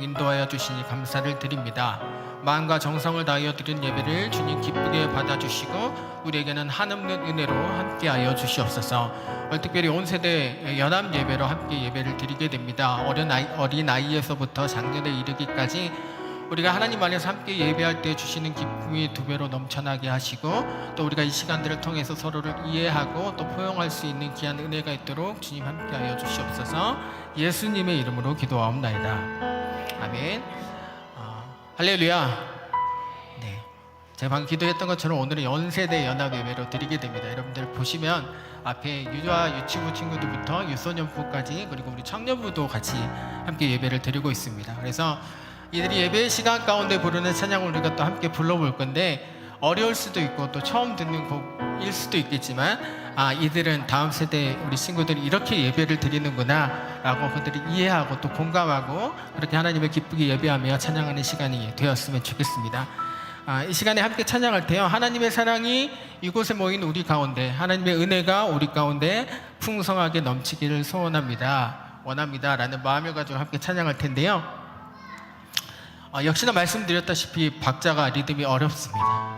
이토록 인도하여 주시니 감사를 드립니다. 마음과 정성을 다하여 드린 예배를 주님 기쁘게 받아주시고 우리에게는 한없는 은혜로 함께하여 주시옵소서. 특별히 온 세대 연합 예배로 함께 예배를 드리게 됩니다. 어린 아이에서부터 장년에 이르기까지 우리가 하나님 안에서 함께 예배할 때 주시는 기쁨이 두 배로 넘쳐나게 하시고 또 우리가 이 시간들을 통해서 서로를 이해하고 또 포용할 수 있는 귀한 은혜가 있도록 주님 함께하여 주시옵소서. 예수님의 이름으로 기도하옵나이다. 아멘. 할렐루야. 네, 제가 방금 기도했던 것처럼 오늘은 연세대 연합 예배로 드리게 됩니다. 여러분들 보시면 앞에 유아 유치부 친구들부터 유소년부까지 그리고 우리 청년부도 같이 함께 예배를 드리고 있습니다. 그래서 이들이 예배 시간 가운데 부르는 찬양을 우리가 또 함께 불러볼 건데 어려울 수도 있고 또 처음 듣는 곡일 수도 있겠지만 이들은 다음 세대 우리 친구들이 이렇게 예배를 드리는구나 라고 그들이 이해하고 또 공감하고 그렇게 하나님을 기쁘게 예배하며 찬양하는 시간이 되었으면 좋겠습니다. 이 시간에 함께 찬양할 때요, 하나님의 사랑이 이곳에 모인 우리 가운데, 하나님의 은혜가 우리 가운데 풍성하게 넘치기를 원합니다 라는 마음을 가지고 함께 찬양할 텐데요, 역시나 말씀드렸다시피 박자가 리듬이 어렵습니다.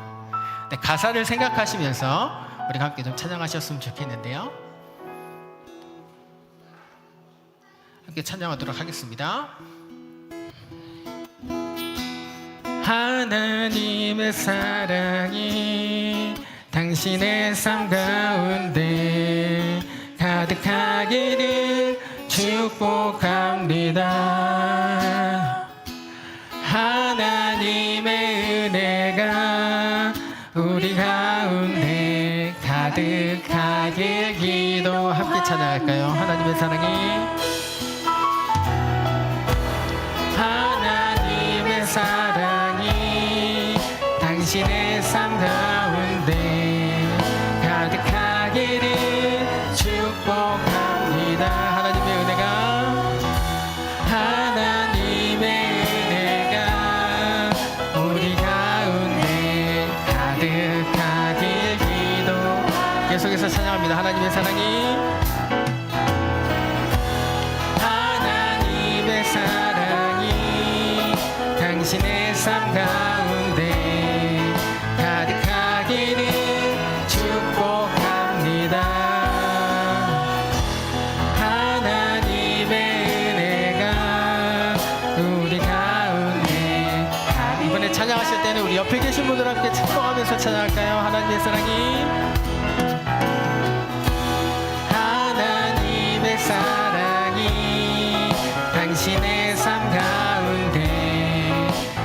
네, 가사를 생각하시면서 우리가 함께 좀 찬양하셨으면 좋겠는데요, 함께 찬양하도록 하겠습니다. 하나님의 사랑이 당신의 삶 가운데 가득하기를 축복합니다. 하나님의 은혜가 우리 가운데 가득하길 기도. 함께 찬양할까요? 하나님의 사랑이, 하나님의 사랑이 당신의 삶 가운데 가득하기를 축복합니다. 하나님의 은혜가, 하나님의 은혜가 우리 가운데 가득하길 기도. 계속해서 찬양합니다. 하나님의 사랑이, 하나님의 사랑이 당신의 삶 가운데 가득하기를 축복합니다. 하나님의 은혜가 우리 가운데 가득. 이번에 찬양하실 때는 우리 옆에 계신 분들 함께 축복하면서 찬양할까요? 하나님의 사랑이, 하나님의 사랑이 당신의 삶 가운데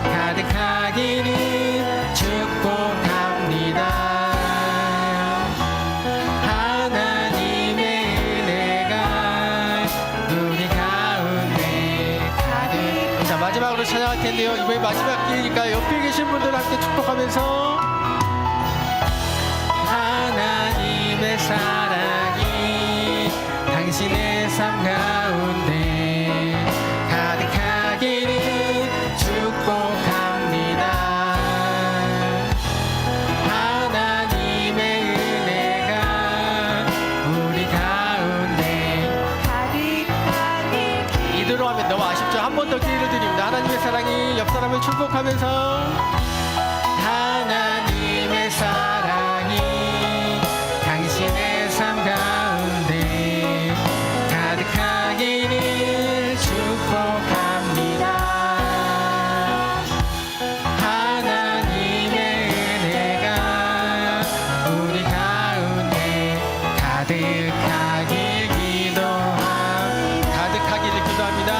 가득하기를 축복합니다. 하나님의 은혜가 우리 가운데 가득. 자, 마지막으로 찬양할 텐데요, 이번에 마지막 기회니까 옆에 계신 분들 함께 축복하면서 하나님의 사랑이 당신의 삶 가운데 가득하기를 축복합니다. 하나님의 은혜가 우리 가운데 가득하길. 이대로 하면 너무 아쉽죠? 한 번 더 기회를 드립니다. 하나님의 사랑이 옆 사람을 축복하면서 하나님의 사랑이 당신의 삶 가운데 가득하기를 축복합니다. 하나님의 은혜가 우리 가운데 가득하기를 기도합니다.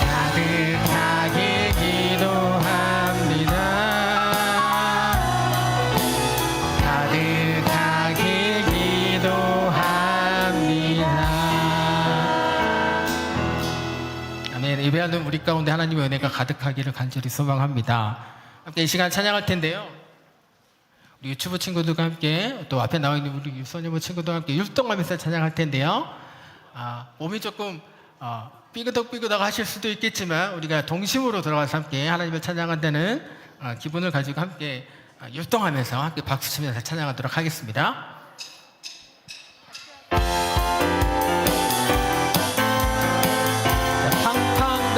가득하길 기도합니다. 가득하길 기도합니다. 아멘. 예배하는 우리 가운데 하나님의 은혜가 가득하기를 간절히 소망합니다. 함께 이 시간 찬양할 텐데요, 우리 유튜브 친구들과 함께 또 앞에 나와 있는 우리 유소년부 친구들과 함께 율동하면서 찬양할 텐데요, 몸이 조금 삐그덕삐그덕 하실 수도 있겠지만 우리가 동심으로 들어가서 함께 하나님을 찬양한다는 기분을 가지고 함께 율동하면서 함께 박수치면서 찬양하도록 하겠습니다. 자, 팡팡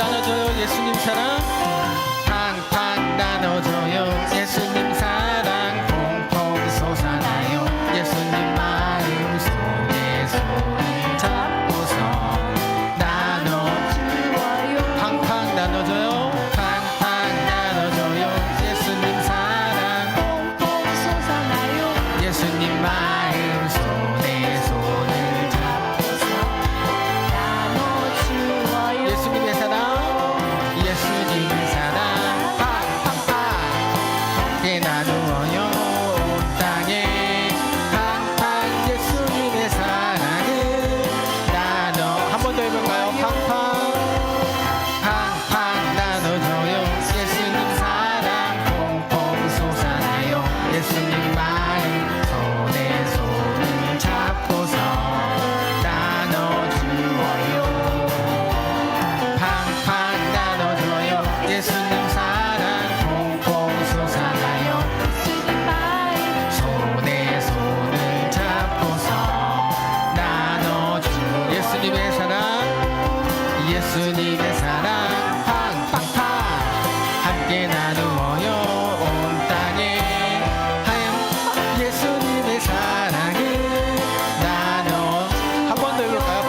예수님의 사랑 팡팡팡 함께 나누어요 온 땅에 하얀 예수님의 사랑을 나눠 한 번 더 해볼까요?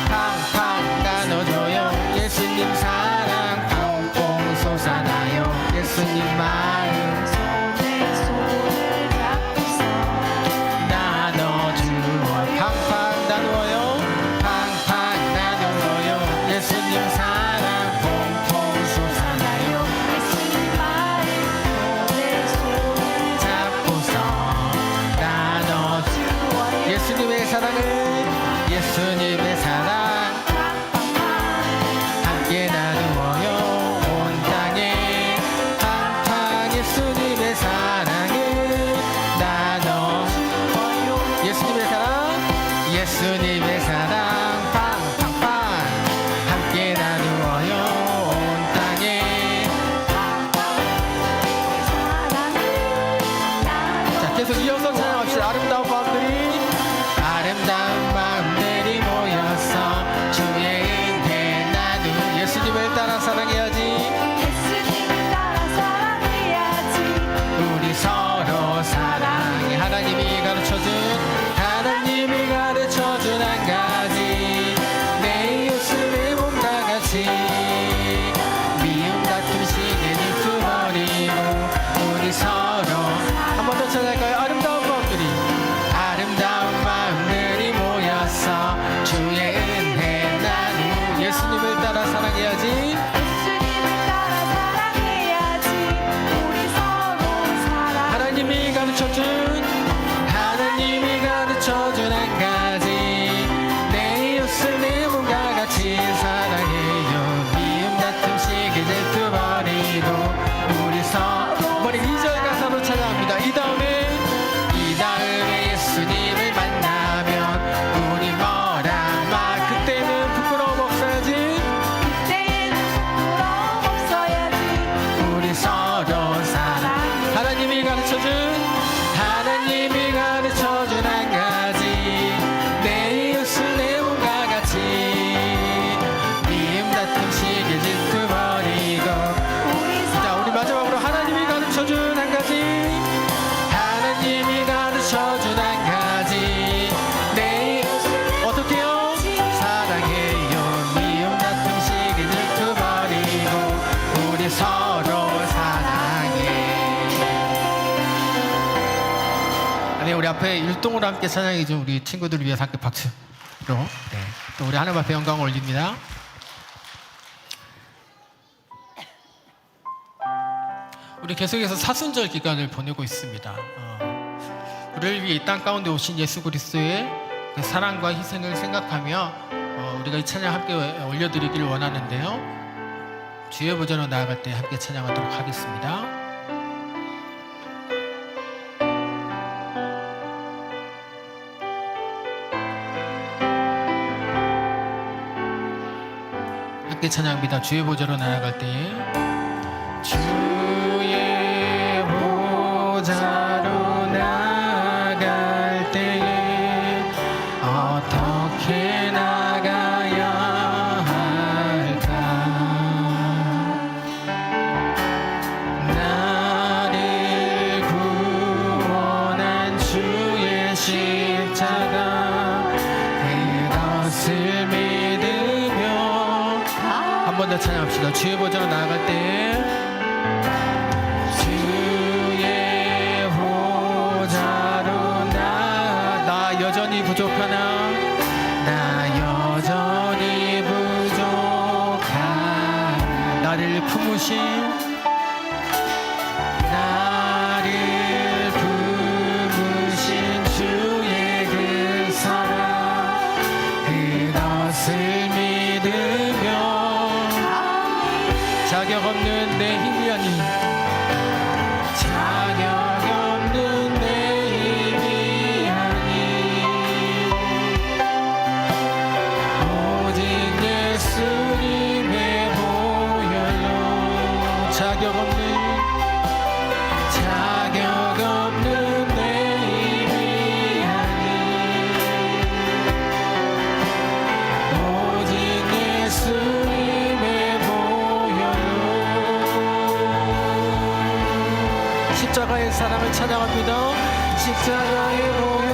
팡팡 나눠줘요 예수님 사랑 펑펑 솟아나요 예수님 마음 손에 손을 잡고서 나눠주어 팡팡 나누어요 팡팡 나누어요 예수님 사랑 펑펑 솟아나요 예수님 마음 손에 손을 잡고서 나눠주어 예수님의 사랑을 예수님의 사랑 함께 나누어요 온 땅에 팡팡 예수님의 사랑을 나눠 예수님의 사랑 예수님의 사랑 팡팡팡 함께 나누어요 온 땅에 자 계속 이어서 찬양합시다 아름다운 마음들이 모여서 주의 은혜 나누 예수님을 따라 사랑해야지 예수님을 따라 사랑해야지 우리 서로 사랑해 하나님이 가르쳐준 한 가지 내 이웃을 몸과 같이 미움 다툼 시계 질투버리고 우리 서로 한 번 더 찾아갈까요? 아름다운 마음들이 모여서 주의 은혜 나누 예수님을 따라 사랑해야지 예수님을 따라 사랑해야지 우리 서로 사랑 하나님이 가르쳐준 한 가지 내 이웃을 내 몸과 같이 사랑해요 미움 다툼 시기 질투 버리고 우리 머리 2절 가사로 찬양합니다 이 다음에 예수님을 만나면 우리 뭐라 그때는 부끄러움 없어야지 그때는 부끄러움 없어야지 우리 서로 사랑 하나님이 가르쳐준 한 가지 내 이웃을 내 몸과 같이 미움 다툼 시기 질투 버리고 자 우리 마지막으로 하나님이 가르쳐준 한 가지 내 어떻게요? 사랑해요 미움 다툼 시기 질투 버리고 우리 서로 사랑해 네, 우리 앞에 율동으로 함께 찬양해 준 우리 친구들을 위해서 함께 박수로 또 우리 하나님 앞에 영광을 올립니다 우리 계속해서 사순절 기간을 보내고 있습니다 우리를 위해 이 땅 가운데 오신 예수 그리스도의 그 사랑과 희생을 생각하며 우리가 이 찬양 함께 올려드리기를 원하는데요 주의 보좌로 나아갈 때 함께 찬양하도록 하겠습니다 함께 찬양합니다 주의 보좌로 나아갈 때에 주의 보좌로 나아갈 때에 어떻게 나가야 할까 나를 구원한 주의 십자가 그것을 믿으며 한 번 더 찬양합시다 주의 보좌로 나아갈 때에 주의 보좌로 나 여전히 부족하나 나 여전히 부족하나 나를 품으신 주의 그 사랑 그것을 믿으며 자격 없는 내 힘이 아닌 자격 없는 내 힘이 아닌 오직 예수님의 보혈로 자격 없는 내 힘이 아닌 오직 예수 사랑을 찬양합니다. 십자가의 보혈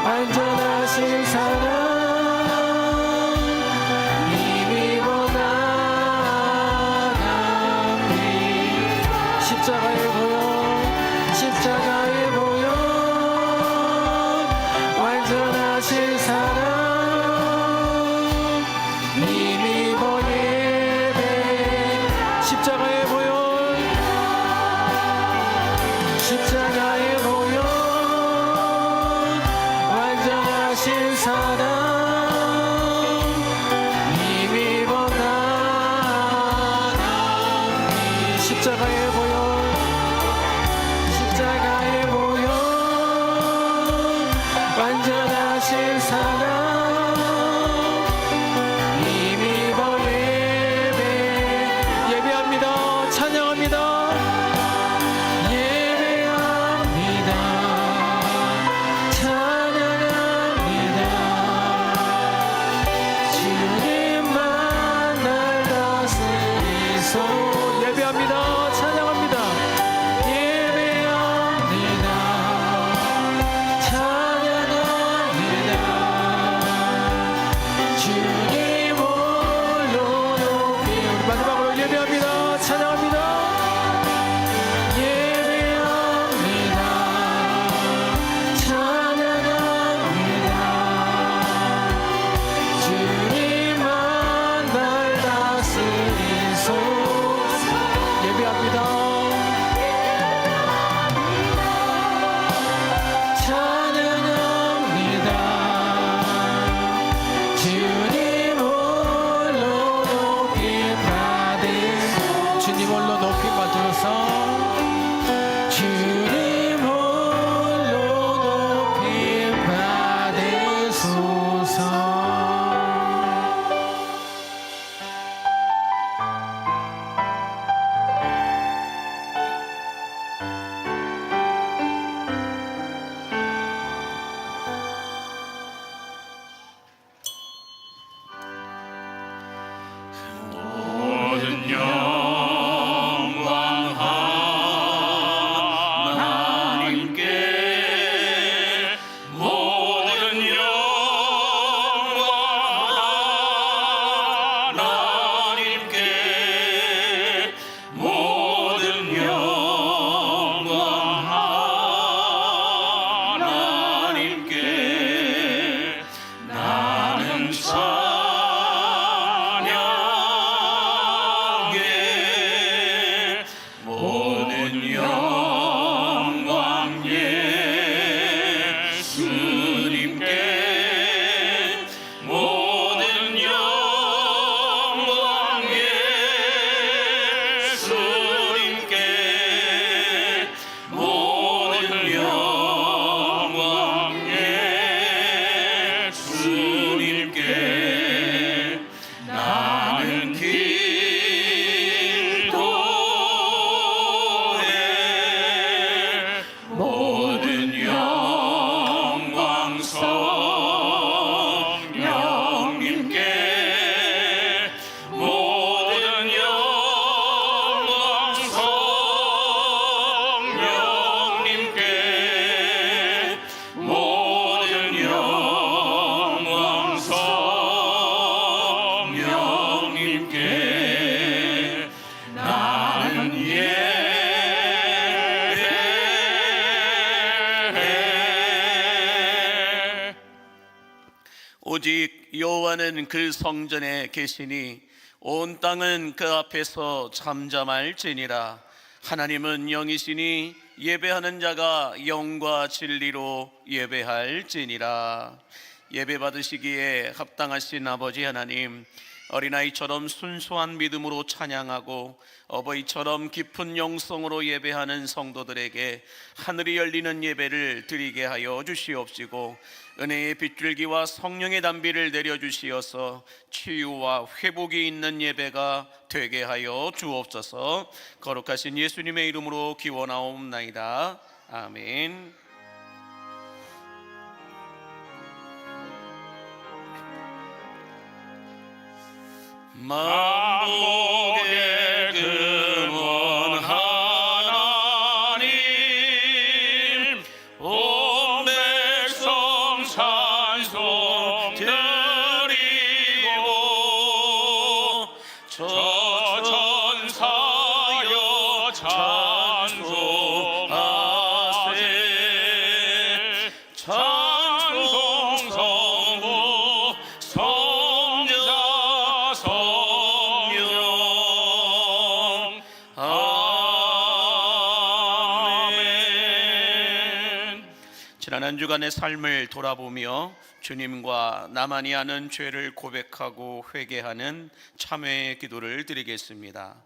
완전하신 사랑 이미 원하나니 십자가의 보혈 십자가의 보혈 완전하신 사랑 이미 예배 십자가의 보혈 십자가의 보혈 완전하신 사랑 이미 원하나니 십자가의 보혈 십자가의 보혈 완전하신 사랑 이미 예배 예배합니다. 찬양합니다. 예배합니다. 찬양합니다. 주님만 날 다스리소. 예배합니다. 찬양합니다. 예배합니다. 찬양합니다. 주님 홀로 높이 우리 마지막으로 예배합니다. 찬양합니다. 예배합니다. 찬양합니다. 주님만 날 다스리소서. 예배합니다. 찬양합니다. 주님 홀로 높임 받으소. 주님 홀로 높임 받으소. 주님 홀로 높임 받으소서. 모든 영광 하나님께 모든 영광 하나님께 모든 영광 하나님께 나는 찬양해 모든 영광 예수님께 모든 영광 예수님께 모든 영광 예수님께 나는 기도해 모든 영광 성령님께 모든 영광 성령님께 모든 영광 성령님께 나는 예배해. 오직 여호와는 그 성전에 계시니 온 땅은 그 앞에서 잠잠할지니라. 하나님은 영이시니 예배하는 자가 영과 진리로 예배할지니라. 예배 받으시기에 합당하신 아버지 하나님, 어린아이처럼 순수한 믿음으로 찬양하고 어버이처럼 깊은 영성으로 예배하는 성도들에게 하늘이 열리는 예배를 드리게 하여 주시옵시고, 은혜의 빗줄기와 성령의 담비를 내려주시어서 치유와 회복이 있는 예배가 되게 하여 주옵소서. 거룩하신 예수님의 이름으로 기원하옵나이다. 아멘. 만복의 근원 하나 전사여 찬송하세 찬송 성부 성자 성령 아멘. 지난 한 주간의 삶을 돌아보며 주님과 나만이 아는 죄를 고백하고 회개하는 참회의 기도를 드리겠습니다.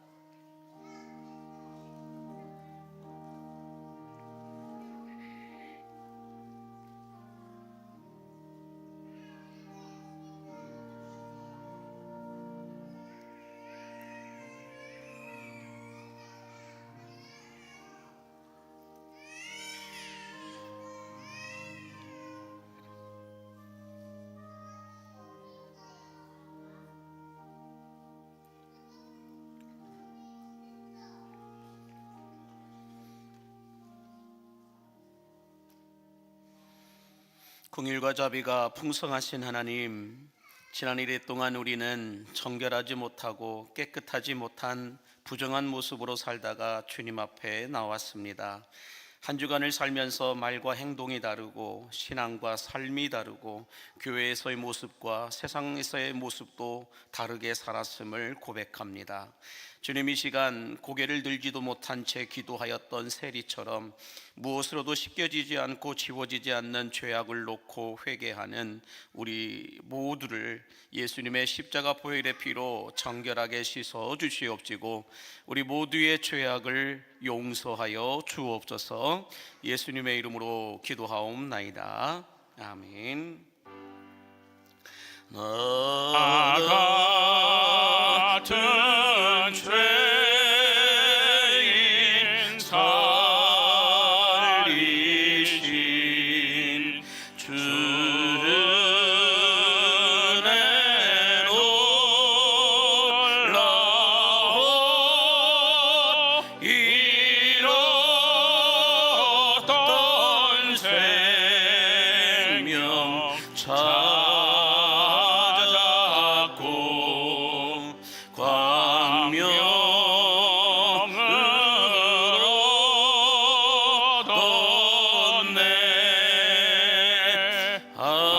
긍휼과 자비가 풍성하신 하나님, 지난 1일 동안 우리는 정결하지 못하고 깨끗하지 못한 부정한 모습으로 살다가 주님 앞에 나왔습니다. 한 주간을 살면서 말과 행동이 다르고 신앙과 삶이 다르고 교회에서의 모습과 세상에서의 모습도 다르게 살았음을 고백합니다. 주님, 이 시간 고개를 들지도 못한 채 기도하였던 세리처럼 무엇으로도 씻겨지지 않고 지워지지 않는 죄악을 놓고 회개하는 우리 모두를 예수님의 십자가 보혈의 피로 정결하게 씻어 주시옵시고 우리 모두의 죄악을 용서하여 주옵소서. 예수님의 이름으로 기도하옵나이다. 아멘. 나 같은 죄인 살리신 주는 놀라워 잃었던 생명 찾았고 광명으로 뒀네. 아멘.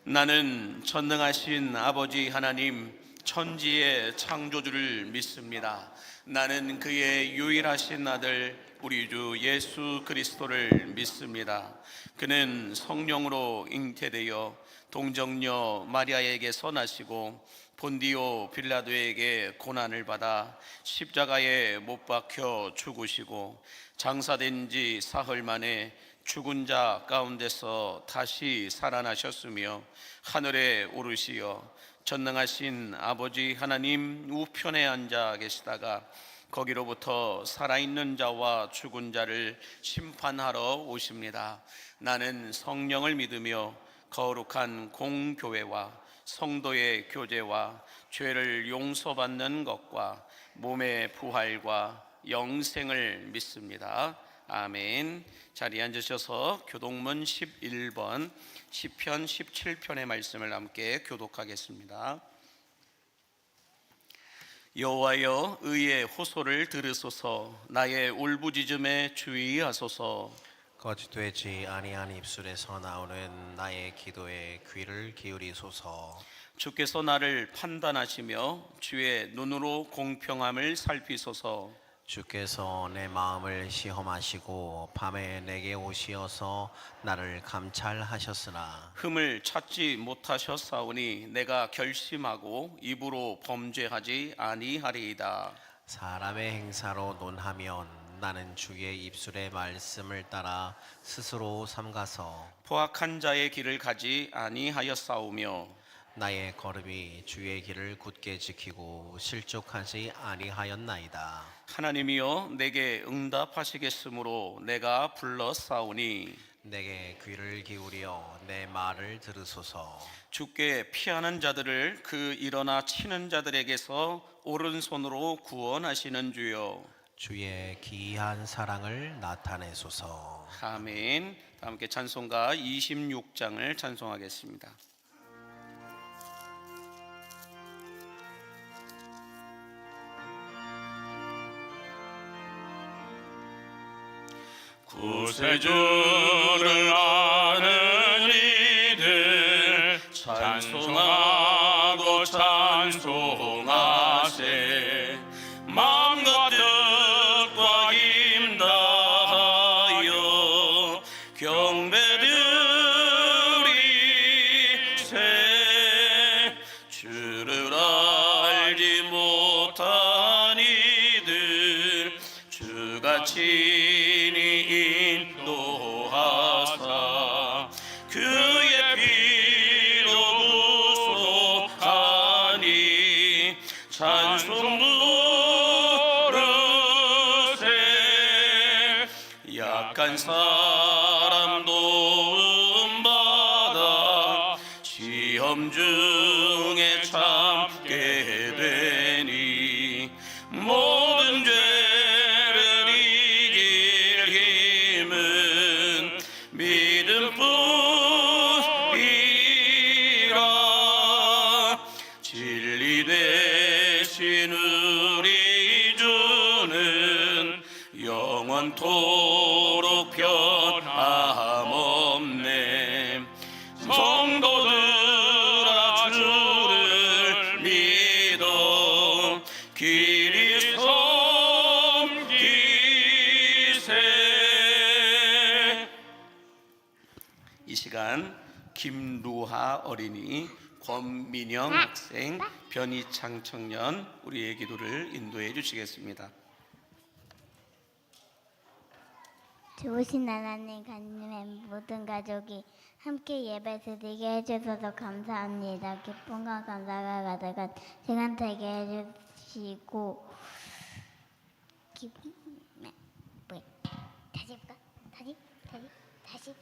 나는 전능하신 아버지 하나님, 천지의 창조주를 믿습니다. 나는 그의 유일하신 아들 우리 주 예수 그리스도를 믿습니다. 그는 성령으로 잉태되어 동정녀 마리아에게서 나시고 본디오 빌라도에게 고난을 받아 십자가에 못 박혀 죽으시고 장사된 지 사흘 만에 죽은 자 가운데서 다시 살아나셨으며 하늘에 오르시어 전능하신 아버지 하나님 우편에 앉아 계시다가 거기로부터 살아있는 자와 죽은 자를 심판하러 오십니다. 나는 성령을 믿으며 거룩한 공교회와 성도의 교제와 죄를 용서받는 것과 몸의 부활과 영생을 믿습니다. 아멘. 자리에 앉으셔서 교독문 11번 시편 17편의 말씀을 함께 교독하겠습니다. 여호와여, 의의 호소를 들으소서. 나의 울부짖음에 주의하소서. 거짓되지 아니한 입술에서 나오는 나의 기도에 귀를 기울이소서. 주께서 나를 판단하시며 주의 눈으로 공평함을 살피소서. 주께서 내 마음을 시험하시고 밤에 내게 오시어서 나를 감찰하셨으나 흠을 찾지 못하셨사오니 내가 결심하고 입으로 범죄하지 아니하리이다. 사람의 행사로 논하면 나는 주의 입술의 말씀을 따라 스스로 삼가서 포악한 자의 길을 가지 아니하였사오며 나의 걸음이 주의 길을 굳게 지키고 실족하지 아니하였나이다. 하나님이여, 내게 응답하시겠으므로 내가 불렀사오니 내게 귀를 기울여 내 말을 들으소서. 주께 피하는 자들을 그 일어나 치는 자들에게서 오른손으로 구원하시는 주여. 주의 기이한 사랑을 나타내소서. 아멘. 다 함께 찬송가 26장을 찬송하겠습니다. 구세주를 아는 이들 찬송하고 찬송하세. 마음과 뜻과 힘 다하여 경배드리세. 주를 알지 못한 이들 주가 친히 인도하사 그의 피로 구속하니 찬송 부르세. 약한 사람 도움받아 시험 중에 참게 되니 모든 죄를 이길 힘은 믿음뿐이라. 진리 되신 우리 주는 영원토록 변함없네. 성도들아 주를 믿어 길이 섬기세. 이 시간 김루하 어린이, 권민영 학생, 변희창 청년 우리의 기도를 인도해 주시겠습니다. 좋으신 하나님, 간님의 모든 가족이 함께 예배 드리게 해주셔서 감사합니다. 기쁨과 감사가 가득한 시간 되게 해주시고 다시 해볼까? 다시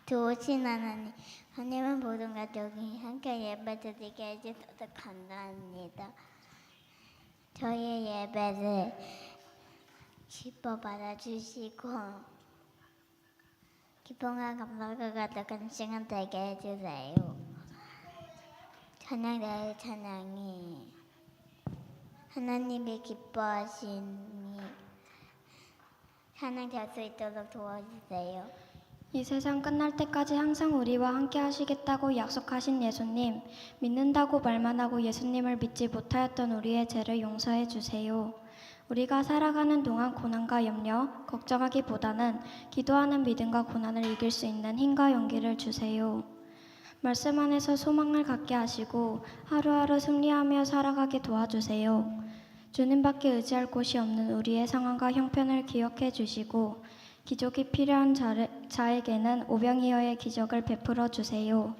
좋으신 하나님, 하나님의 모든 가족이 함께 예배 드리게 해주셔서 감사합니다. 저희의 예배를 기뻐 받아주시고 기쁨과 감사가 가득한 시간 되게 해주세요. 찬양대의 찬양이 하나님이 기뻐하시니 찬양될 수 있도록 도와주세요. 이 세상 끝날 때까지 항상 우리와 함께 하시겠다고 약속하신 예수님, 믿는다고 말만 하고 예수님을 믿지 못하였던 우리의 죄를 용서해 주세요. 우리가 살아가는 동안 고난과 염려, 걱정하기보다는 기도하는 믿음과 고난을 이길 수 있는 힘과 용기를 주세요. 말씀 안에서 소망을 갖게 하시고 하루하루 승리하며 살아가게 도와주세요. 주님밖에 의지할 곳이 없는 우리의 상황과 형편을 기억해 주시고 기적이 필요한 자에게는 오병이어의 기적을 베풀어 주세요.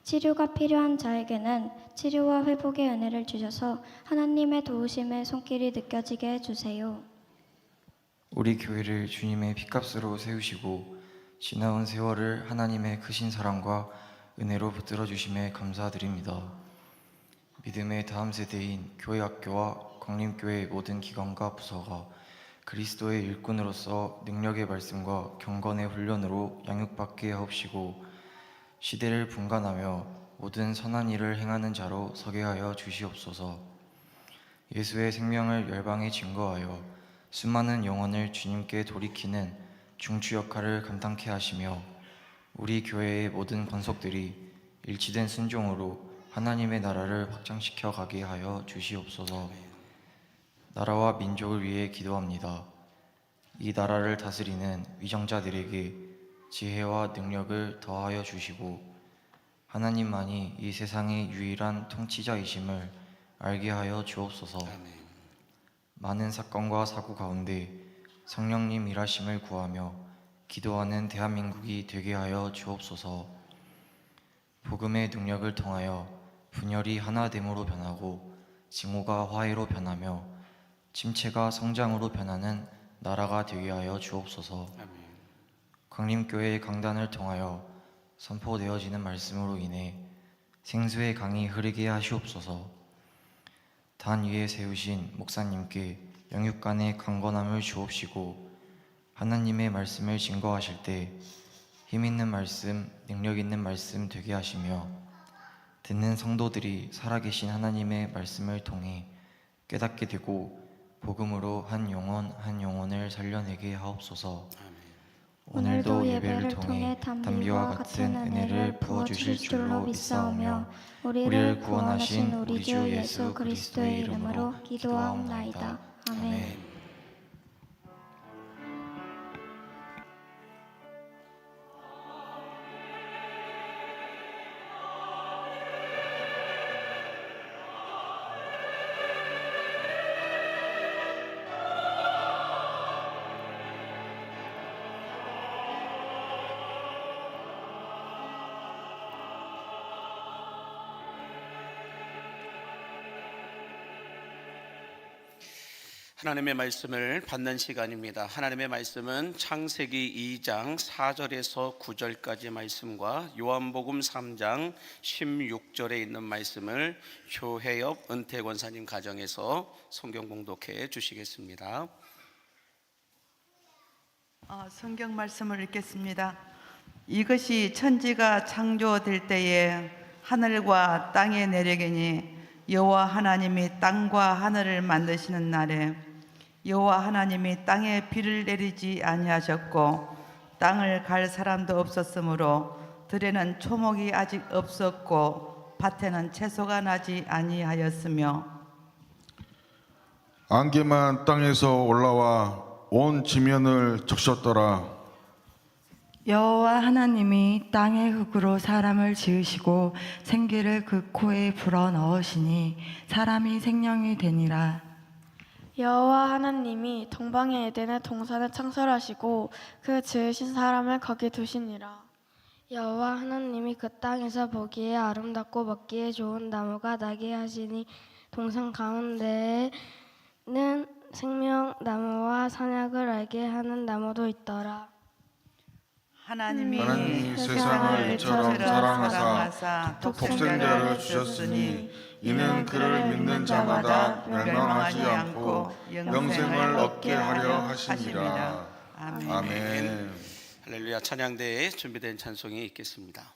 치료가 필요한 자에게는 치료와 회복의 은혜를 주셔서 하나님의 도우심의 손길이 느껴지게 해주세요. 우리 교회를 주님의 핏값으로 세우시고 지나온 세월을 하나님의 크신 사랑과 은혜로 붙들어 주심에 감사드립니다. 믿음의 다음 세대인 교회학교와 광림교회의 모든 기관과 부서가 그리스도의 일꾼으로서 능력의 말씀과 경건의 훈련으로 양육받게 하옵시고 시대를 분간하며 모든 선한 일을 행하는 자로 서게 하여 주시옵소서. 예수의 생명을 열방에 증거하여 수많은 영혼을 주님께 돌이키는 중추 역할을 감당케 하시며 우리 교회의 모든 권속들이 일치된 순종으로 하나님의 나라를 확장시켜 가게 하여 주시옵소서. 나라와 민족을 위해 기도합니다. 이 나라를 다스리는 위정자들에게 지혜와 능력을 더하여 주시고 하나님만이 이 세상의 유일한 통치자이심을 알게 하여 주옵소서. 많은 사건과 사고 가운데 성령님 일하심을 구하며 기도하는 대한민국이 되게 하여 주옵소서. 복음의 능력을 통하여 분열이 하나됨으로 변하고 징후가 화해로 변하며 침체가 성장으로 변하는 나라가 되게 하여 주옵소서. 광림교회의 강단을 통하여 선포되어지는 말씀으로 인해 생수의 강이 흐르게 하시옵소서. 단 위에 세우신 목사님께 영육간의 강건함을 주옵시고 하나님의 말씀을 증거하실 때 힘있는 말씀, 능력 있는 말씀 되게 하시며 듣는 성도들이 살아계신 하나님의 말씀을 통해 깨닫게 되고 복음으로 한 영혼 한 영혼을 살려내게 하옵소서. 오늘도 예배를 통해 담비와 같은 은혜를 부어주실 줄로 믿사오며 우리를 구원하신 우리 주 예수 그리스도의 이름으로 기도하옵나이다. 아멘. 하나님의 말씀을 받는 시간입니다. 하나님의 말씀은 창세기 2장 4절에서 9절까지 말씀과 요한복음 3장 16절에 있는 말씀을 효혜엽 은퇴 권사님 가정에서 성경 봉독해 주시겠습니다. 성경 말씀을 읽겠습니다. 이것이 천지가 창조될 때에 하늘과 땅의 내력이니 여호와 하나님이 땅과 하늘을 만드시는 날에 여호와 하나님이 땅에 비를 내리지 아니하셨고 땅을 갈 사람도 없었으므로 들에는 초목이 아직 없었고 밭에는 채소가 나지 아니하였으며 안개만 땅에서 올라와 온 지면을 적셨더라. 여호와 하나님이 땅의 흙으로 사람을 지으시고 생기를 그 코에 불어 넣으시니 사람이 생명이 되니라. 여호와 하나님이 동방의 에덴의 동산을 창설하시고 그 지으신 사람을 거기 두시니라. 여호와 하나님이 그 땅에서 보기에 아름답고 먹기에 좋은 나무가 나게 하시니 동산 가운데에는 생명나무와 선악을 알게 하는 나무도 있더라. 하나님이 세상을 이처럼 사랑하사 독생자를 주셨으니 이는 그를 믿는 자마다 멸망하지 않고 영생을 얻게 하려 하심이라. 아멘. 할렐루야. 찬양대에 준비된 찬송이 있겠습니다.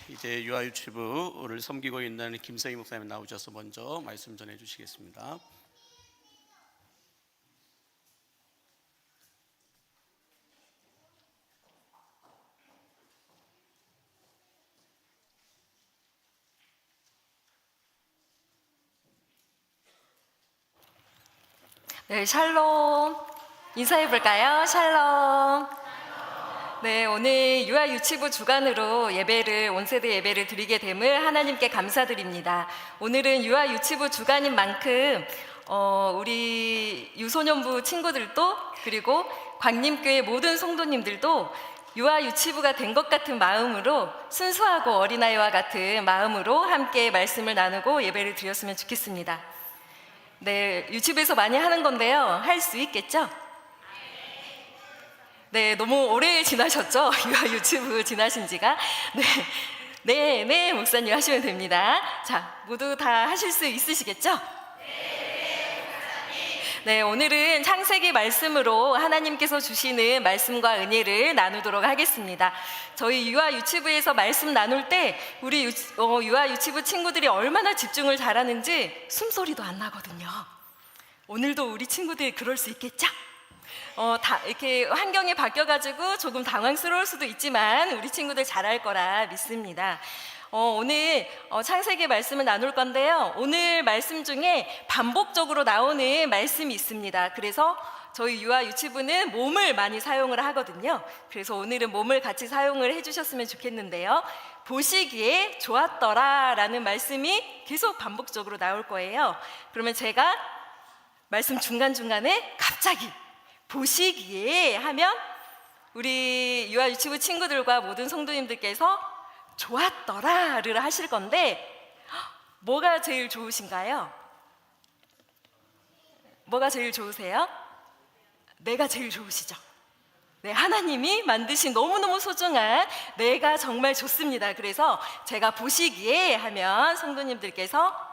이제 유아유치부를 섬기고 있는 김성희 목사님 나오셔서 먼저 말씀 전해 주시겠습니다. 네, 샬롬. 인사해 볼까요? 샬롬. 네, 오늘 유아유치부 주간으로 온세대 예배를 드리게 됨을 하나님께 감사드립니다. 오늘은 유아유치부 주간인 만큼 우리 유소년부 친구들도 그리고 광림교회 모든 성도님들도 유아유치부가 된 것 같은 마음으로 순수하고 어린아이와 같은 마음으로 함께 말씀을 나누고 예배를 드렸으면 좋겠습니다. 네, 유치부에서 많이 하는 건데요. 할 수 있겠죠? 네, 너무 오래 지나셨죠? 유아유치부 지나신 지가. 네, 목사님 하시면 됩니다. 자, 모두 다 하실 수 있으시겠죠? 네, 오늘은 창세기 말씀으로 하나님께서 주시는 말씀과 은혜를 나누도록 하겠습니다. 저희 유아유치부에서 말씀 나눌 때 우리 유아유치부 친구들이 얼마나 집중을 잘하는지 숨소리도 안 나거든요. 오늘도 우리 친구들이 그럴 수 있겠죠? 이렇게 환경이 바뀌어가지고 조금 당황스러울 수도 있지만 우리 친구들 잘할 거라 믿습니다. 오늘 창세기 말씀을 나눌 건데요. 오늘 말씀 중에 반복적으로 나오는 말씀이 있습니다. 그래서 저희 유아유치부는 몸을 많이 사용을 하거든요. 그래서 오늘은 몸을 같이 사용을 해주셨으면 좋겠는데요. 보시기에 좋았더라 라는 말씀이 계속 반복적으로 나올 거예요. 그러면 제가 말씀 중간중간에 갑자기 보시기에 하면 우리 유아유치부 친구들과 모든 성도님들께서 좋았더라를 하실 건데 뭐가 제일 좋으신가요? 뭐가 제일 좋으세요? 내가 제일 좋으시죠? 네, 하나님이 만드신 너무너무 소중한 내가 정말 좋습니다. 그래서 제가 보시기에 하면 성도님들께서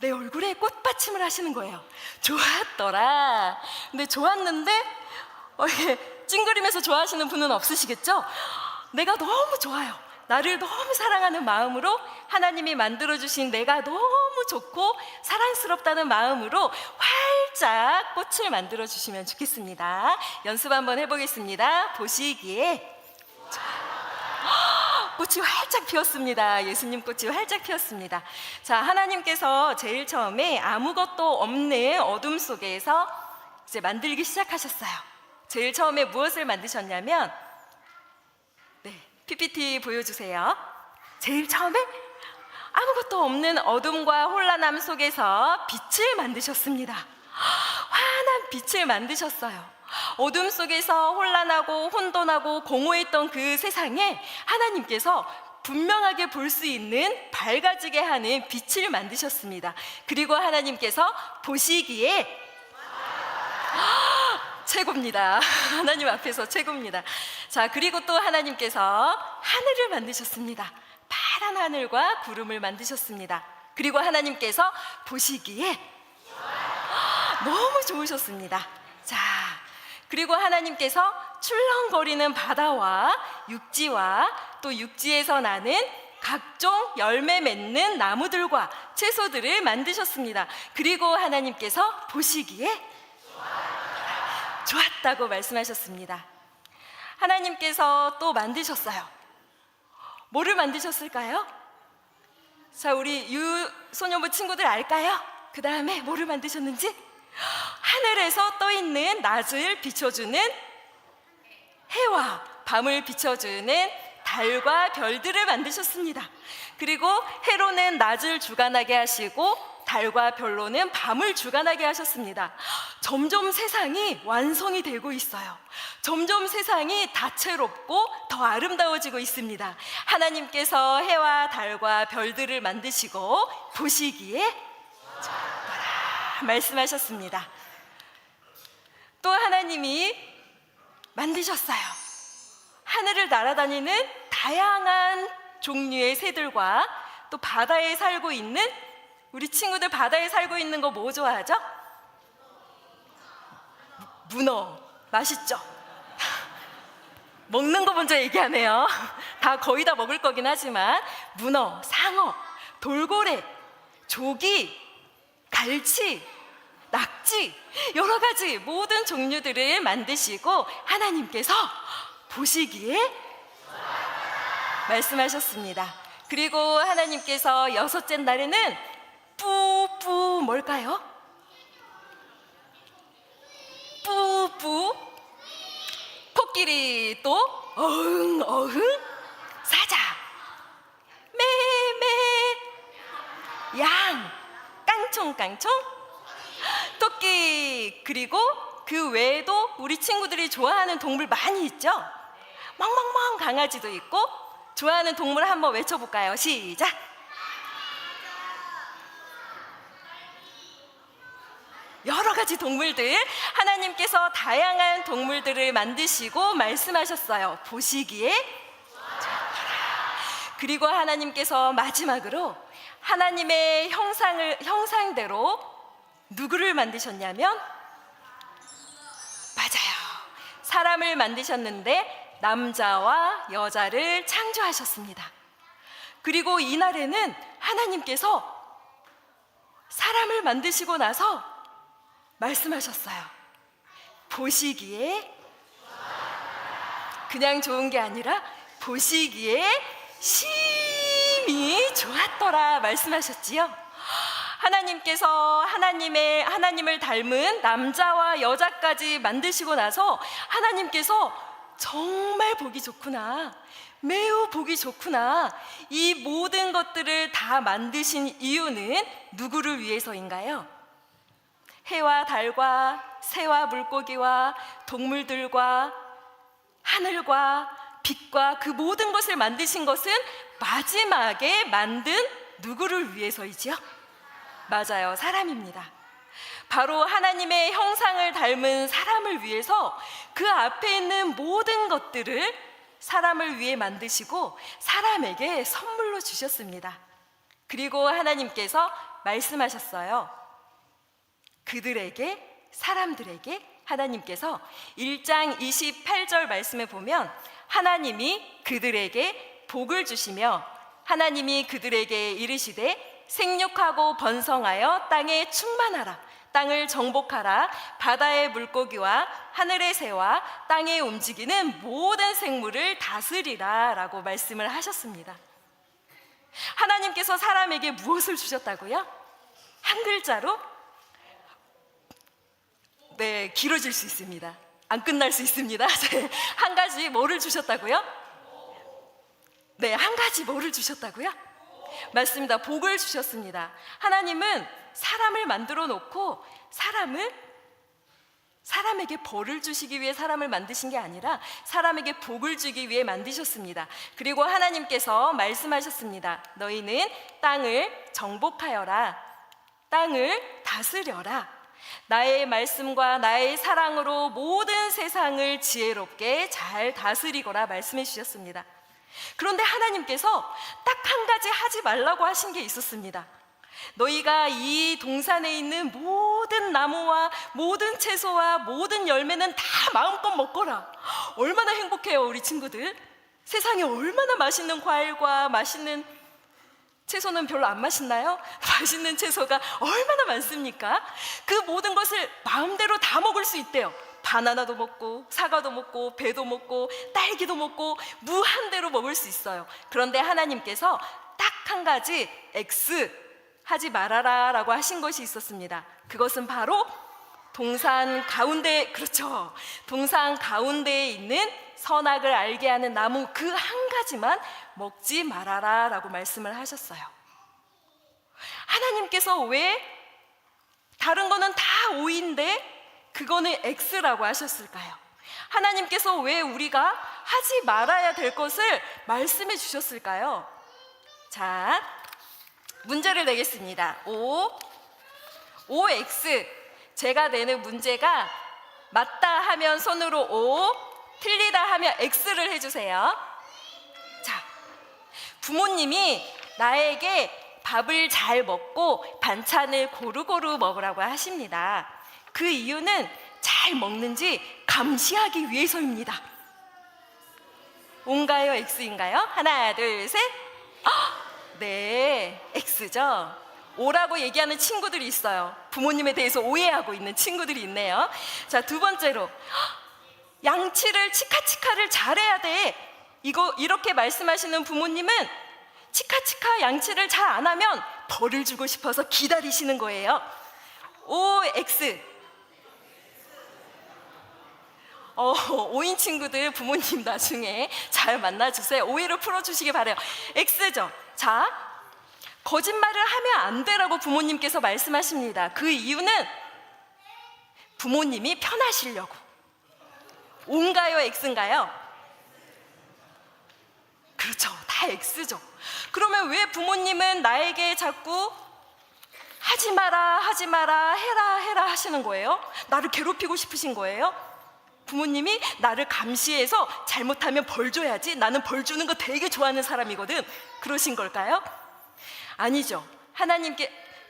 내 얼굴에 꽃받침을 하시는 거예요. 좋았더라. 근데 좋았는데 이렇게 찡그리면서 좋아하시는 분은 없으시겠죠? 내가 너무 좋아요. 나를 너무 사랑하는 마음으로 하나님이 만들어주신 내가 너무 좋고 사랑스럽다는 마음으로 활짝 꽃을 만들어주시면 좋겠습니다. 연습 한번 해보겠습니다. 보시기에 꽃이 활짝 피었습니다. 예수님 꽃이 활짝 피었습니다. 자, 하나님께서 제일 처음에 아무것도 없는 어둠 속에서 이제 만들기 시작하셨어요. 제일 처음에 무엇을 만드셨냐면 PPT 보여주세요. 제일 처음에 아무것도 없는 어둠과 혼란함 속에서 빛을 만드셨습니다. 환한 빛을 만드셨어요. 어둠 속에서 혼란하고 혼돈하고 공허했던 그 세상에 하나님께서 분명하게 볼 수 있는 밝아지게 하는 빛을 만드셨습니다. 그리고 하나님께서 보시기에 최고입니다. 하나님 앞에서 최고입니다. 자, 그리고 또 하나님께서 하늘을 만드셨습니다. 파란 하늘과 구름을 만드셨습니다. 그리고 하나님께서 보시기에 너무 좋으셨습니다. 자, 그리고 하나님께서 출렁거리는 바다와 육지와 또 육지에서 나는 각종 열매 맺는 나무들과 채소들을 만드셨습니다. 그리고 하나님께서 보시기에 좋았다고 말씀하셨습니다. 하나님께서 또 만드셨어요. 뭐를 만드셨을까요? 자, 우리 유소년부 친구들 알까요? 그 다음에 뭐를 만드셨는지? 하늘에서 떠있는 낮을 비춰주는 해와 밤을 비춰주는 달과 별들을 만드셨습니다. 그리고 해로는 낮을 주관하게 하시고 달과 별로는 밤을 주관하게 하셨습니다. 점점 세상이 완성이 되고 있어요. 점점 세상이 다채롭고 더 아름다워지고 있습니다. 하나님께서 해와 달과 별들을 만드시고 보시기에 좋더라 말씀하셨습니다. 또 하나님이 만드셨어요. 하늘을 날아다니는 다양한 종류의 새들과 또 바다에 살고 있는 우리 친구들 바다에 살고 있는 거 뭐 좋아하죠? 문어 맛있죠? 먹는 거 먼저 얘기하네요. 다 거의 다 먹을 거긴 하지만 문어, 상어, 돌고래, 조기, 갈치, 낙지, 여러 가지 모든 종류들을 만드시고 하나님께서 보시기에 말씀하셨습니다. 그리고 하나님께서 여섯째 날에는 뿌뿌 뭘까요? 뿌뿌 코끼리, 또 어흥 어흥 사자, 매매 양, 깡총 깡총 토끼, 그리고 그 외에도 우리 친구들이 좋아하는 동물 많이 있죠? 멍멍멍 강아지도 있고. 좋아하는 동물 한번 외쳐볼까요? 시작! 여러 가지 동물들, 하나님께서 다양한 동물들을 만드시고 말씀하셨어요. 보시기에 좋더라. 그리고 하나님께서 마지막으로 하나님의 형상대로 누구를 만드셨냐면, 맞아요, 사람을 만드셨는데 남자와 여자를 창조하셨습니다. 그리고 이날에는 하나님께서 사람을 만드시고 나서 말씀하셨어요. 보시기에 그냥 좋은 게 아니라 보시기에 심히 좋았더라 말씀하셨지요. 하나님께서 하나님을 닮은 남자와 여자까지 만드시고 나서 하나님께서 정말 보기 좋구나, 매우 보기 좋구나, 이 모든 것들을 다 만드신 이유는 누구를 위해서인가요? 해와 달과 새와 물고기와 동물들과 하늘과 빛과 그 모든 것을 만드신 것은 마지막에 만든 누구를 위해서이지요? 맞아요, 사람입니다. 바로 하나님의 형상을 닮은 사람을 위해서 그 앞에 있는 모든 것들을 사람을 위해 만드시고 사람에게 선물로 주셨습니다. 그리고 하나님께서 말씀하셨어요. 그들에게, 사람들에게 하나님께서 1장 28절 말씀에 보면 하나님이 그들에게 복을 주시며 하나님이 그들에게 이르시되 생육하고 번성하여 땅에 충만하라, 땅을 정복하라, 바다의 물고기와 하늘의 새와 땅에 움직이는 모든 생물을 다스리라 라고 말씀을 하셨습니다. 하나님께서 사람에게 무엇을 주셨다고요? 한 글자로? 네, 길어질 수 있습니다. 안 끝날 수 있습니다. 한 가지 뭐를 주셨다고요? 네, 한 가지 뭐를 주셨다고요? 맞습니다. 복을 주셨습니다. 하나님은 사람을 만들어 놓고 사람에게 벌을 주시기 위해 사람을 만드신 게 아니라 사람에게 복을 주기 위해 만드셨습니다. 그리고 하나님께서 말씀하셨습니다. 너희는 땅을 정복하여라, 땅을 다스려라, 나의 말씀과 나의 사랑으로 모든 세상을 지혜롭게 잘 다스리거라 말씀해 주셨습니다. 그런데 하나님께서 딱 한 가지 하지 말라고 하신 게 있었습니다. 너희가 이 동산에 있는 모든 나무와 모든 채소와 모든 열매는 다 마음껏 먹거라. 얼마나 행복해요, 우리 친구들. 세상에 얼마나 맛있는 과일과 맛있는 채소는 별로 안 맛있나요? 맛있는 채소가 얼마나 많습니까? 그 모든 것을 마음대로 다 먹을 수 있대요. 바나나도 먹고 사과도 먹고 배도 먹고 딸기도 먹고 무한대로 먹을 수 있어요. 그런데 하나님께서 딱 한 가지 X 하지 말아라 라고 하신 것이 있었습니다. 그것은 바로 동산 가운데, 그렇죠, 동산 가운데에 있는 선악을 알게 하는 나무 그 한 가지만 먹지 말아라 라고 말씀을 하셨어요. 하나님께서 왜 다른 거는 다 O인데 그거는 X라고 하셨을까요? 하나님께서 왜 우리가 하지 말아야 될 것을 말씀해 주셨을까요? 자, 문제를 내겠습니다. OX. 제가 내는 문제가 맞다 하면 손으로 O, 틀리다 하면 X를 해주세요. 자, 부모님이 나에게 밥을 잘 먹고 반찬을 고루고루 먹으라고 하십니다. 그 이유는 잘 먹는지 감시하기 위해서입니다. O인가요? X인가요? 하나, 둘, 셋. 네, X죠. O라고 얘기하는 친구들이 있어요. 부모님에 대해서 오해하고 있는 친구들이 있네요. 자, 두 번째로 양치를 치카치카를 잘해야 돼. 이렇게 말씀하시는 부모님은 치카치카 양치를 잘 안 하면 벌을 주고 싶어서 기다리시는 거예요. OX. O인 친구들 부모님 나중에 잘 만나주세요. 오해를 풀어주시기 바래요. X죠. 자, 거짓말을 하면 안 되라고 부모님께서 말씀하십니다. 그 이유는 부모님이 편하시려고. O인가요? X인가요? 그렇죠. 다 X죠. 그러면 왜 부모님은 나에게 자꾸 하지 마라, 하지 마라, 해라, 해라 하시는 거예요? 나를 괴롭히고 싶으신 거예요? 부모님이 나를 감시해서 잘못하면 벌 줘야지, 나는 벌 주는 거 되게 좋아하는 사람이거든, 그러신 걸까요? 아니죠.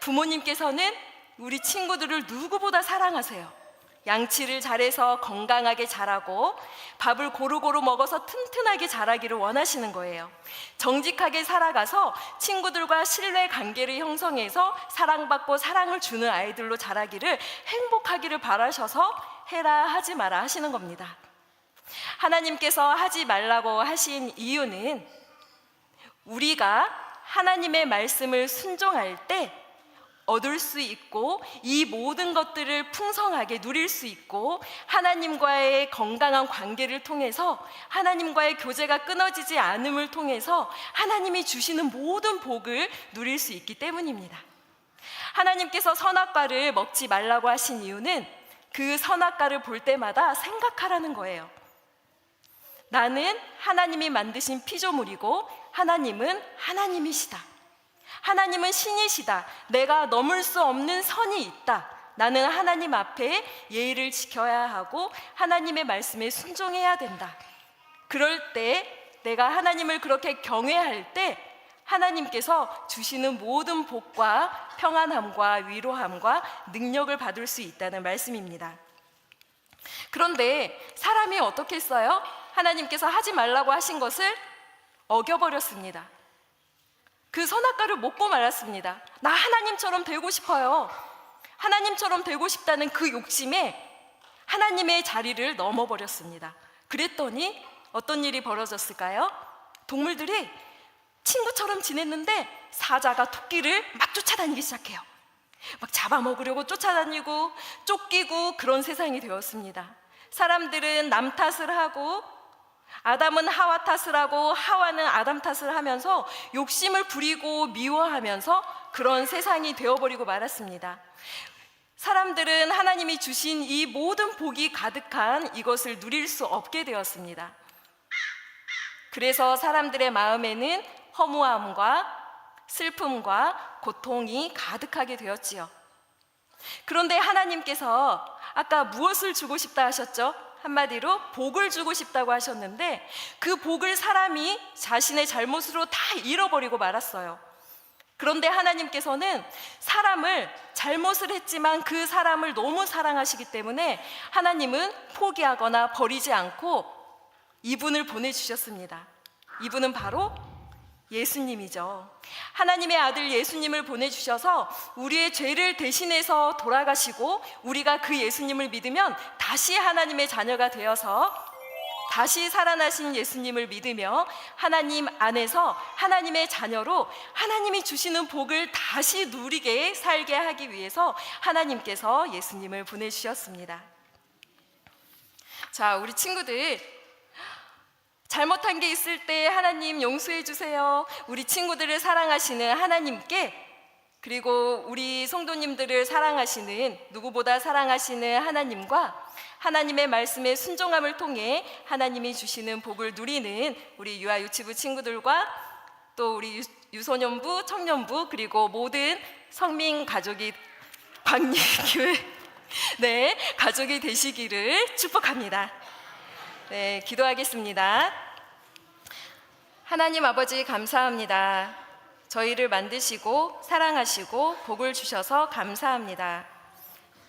부모님께서는 우리 친구들을 누구보다 사랑하세요. 양치를 잘해서 건강하게 자라고 밥을 고루고루 먹어서 튼튼하게 자라기를 원하시는 거예요. 정직하게 살아가서 친구들과 신뢰 관계를 형성해서 사랑받고 사랑을 주는 아이들로 자라기를, 행복하기를 바라셔서 해라 하지 마라 하시는 겁니다. 하나님께서 하지 말라고 하신 이유는 우리가 하나님의 말씀을 순종할 때 얻을 수 있고 이 모든 것들을 풍성하게 누릴 수 있고 하나님과의 건강한 관계를 통해서 하나님과의 교제가 끊어지지 않음을 통해서 하나님이 주시는 모든 복을 누릴 수 있기 때문입니다. 하나님께서 선악과를 먹지 말라고 하신 이유는 그 선악과를 볼 때마다 생각하라는 거예요. 나는 하나님이 만드신 피조물이고 하나님은 하나님이시다. 하나님은 신이시다. 내가 넘을 수 없는 선이 있다. 나는 하나님 앞에 예의를 지켜야 하고 하나님의 말씀에 순종해야 된다. 그럴 때 내가 하나님을 그렇게 경외할 때 하나님께서 주시는 모든 복과 평안함과 위로함과 능력을 받을 수 있다는 말씀입니다. 그런데 사람이 어떻게 했어요? 하나님께서 하지 말라고 하신 것을 어겨버렸습니다. 그 선악과를 먹고 말았습니다. 나 하나님처럼 되고 싶어요. 하나님처럼 되고 싶다는 그 욕심에 하나님의 자리를 넘어버렸습니다. 그랬더니 어떤 일이 벌어졌을까요? 동물들이 친구처럼 지냈는데 사자가 토끼를 막 쫓아다니기 시작해요. 막 잡아먹으려고 쫓아다니고 쫓기고 그런 세상이 되었습니다. 사람들은 남 탓을 하고 아담은 하와 탓을 하고 하와는 아담 탓을 하면서 욕심을 부리고 미워하면서 그런 세상이 되어버리고 말았습니다. 사람들은 하나님이 주신 이 모든 복이 가득한 이것을 누릴 수 없게 되었습니다. 그래서 사람들의 마음에는 허무함과 슬픔과 고통이 가득하게 되었지요. 그런데 하나님께서 아까 무엇을 주고 싶다 하셨죠? 한마디로 복을 주고 싶다고 하셨는데 그 복을 사람이 자신의 잘못으로 다 잃어버리고 말았어요. 그런데 하나님께서는 사람을 잘못을 했지만 그 사람을 너무 사랑하시기 때문에 하나님은 포기하거나 버리지 않고 이분을 보내주셨습니다. 이분은 바로 예수님이죠. 하나님의 아들 예수님을 보내주셔서 우리의 죄를 대신해서 돌아가시고 우리가 그 예수님을 믿으면 다시 하나님의 자녀가 되어서 다시 살아나신 예수님을 믿으며 하나님 안에서 하나님의 자녀로 하나님이 주시는 복을 다시 누리게 살게 하기 위해서 하나님께서 예수님을 보내주셨습니다. 자, 우리 친구들 잘못한 게 있을 때 하나님 용서해 주세요. 우리 친구들을 사랑하시는 하나님께 그리고 우리 성도님들을 사랑하시는 누구보다 사랑하시는 하나님과 하나님의 말씀에 순종함을 통해 하나님이 주시는 복을 누리는 우리 유아 유치부 친구들과 또 우리 유소년부, 청년부 그리고 모든 성민 가족이 광리교회 네, 가족이 되시기를 축복합니다. 네, 기도하겠습니다. 하나님 아버지 감사합니다. 저희를 만드시고 사랑하시고 복을 주셔서 감사합니다.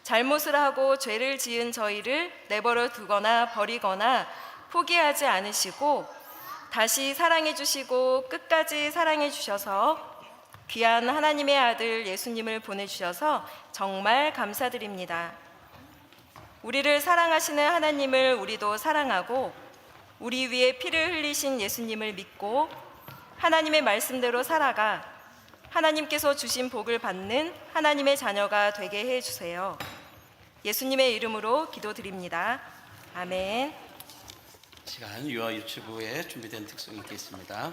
잘못을 하고 죄를 지은 저희를 내버려 두거나 버리거나 포기하지 않으시고 다시 사랑해 주시고 끝까지 사랑해 주셔서 귀한 하나님의 아들 예수님을 보내주셔서 정말 감사드립니다. 우리를 사랑하시는 하나님을 우리도 사랑하고 우리 위에 피를 흘리신 예수님을 믿고 하나님의 말씀대로 살아가 하나님께서 주신 복을 받는 하나님의 자녀가 되게 해주세요. 예수님의 이름으로 기도드립니다. 아멘. 시간 유아 유치부에 준비된 특송이 있겠습니다.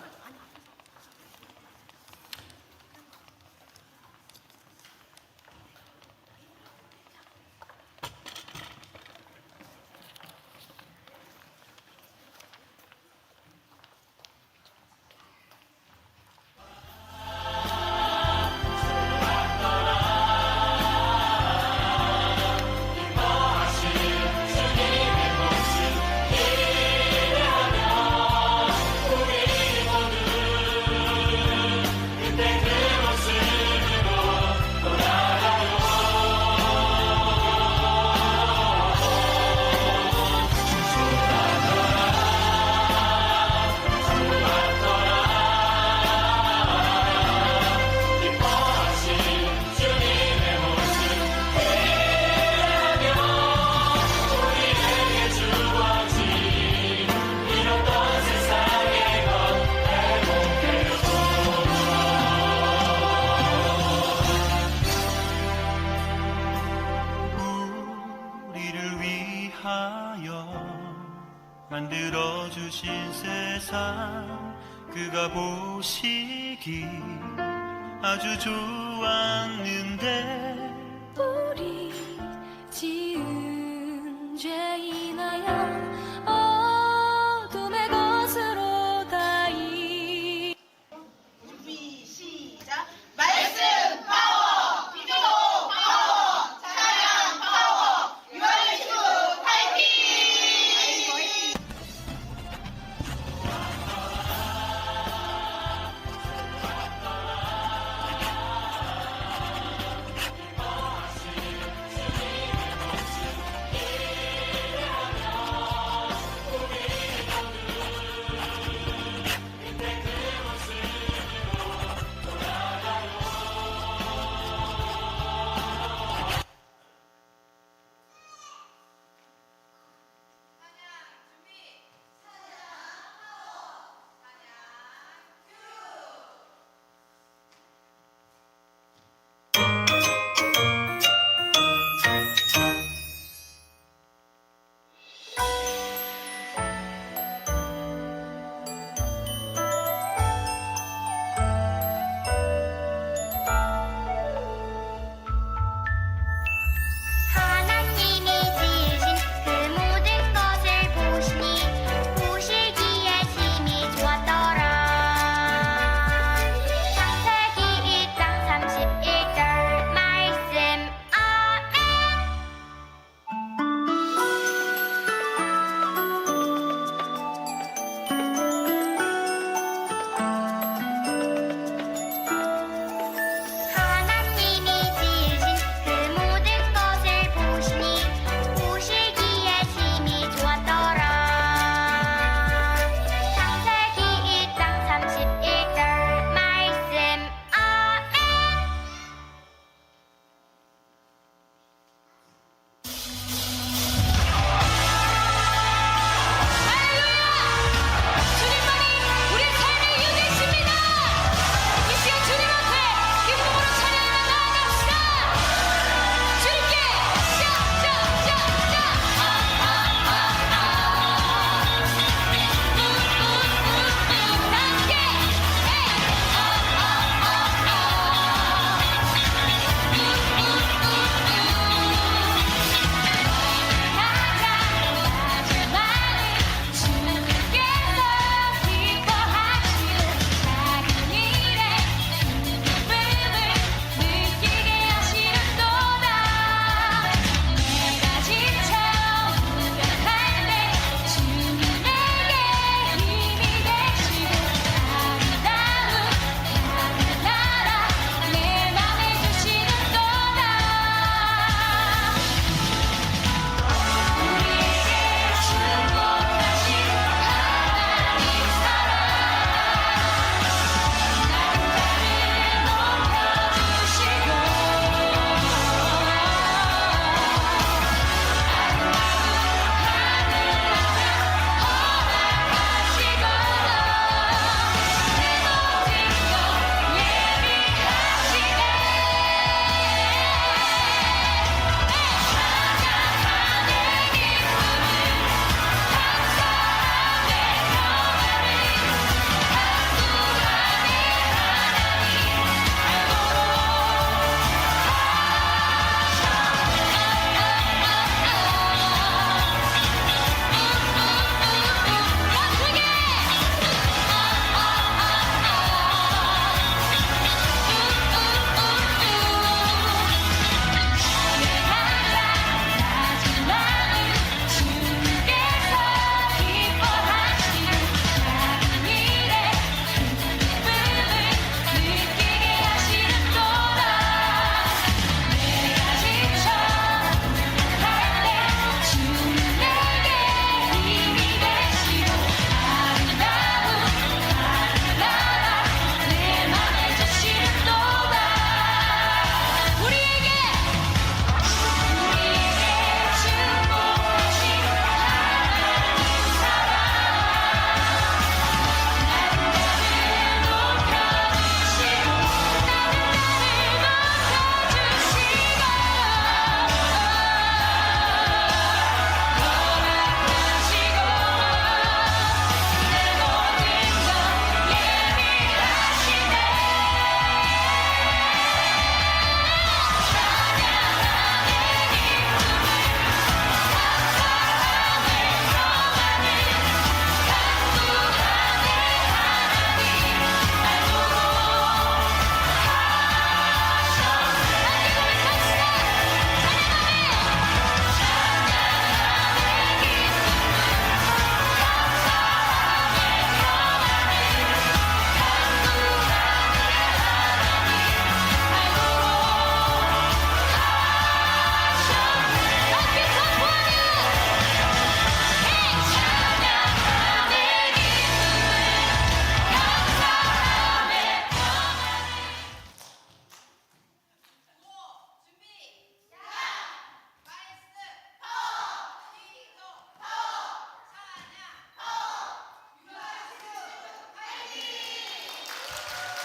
만들어주신 세상 그가 보시기 아주 좋았는데 우리 지은 죄 인하여 어둠의 것으로 다이 준비 시작. 말씀 파워, 기도 파워, 찬양 파워, 유아예수 파이팅!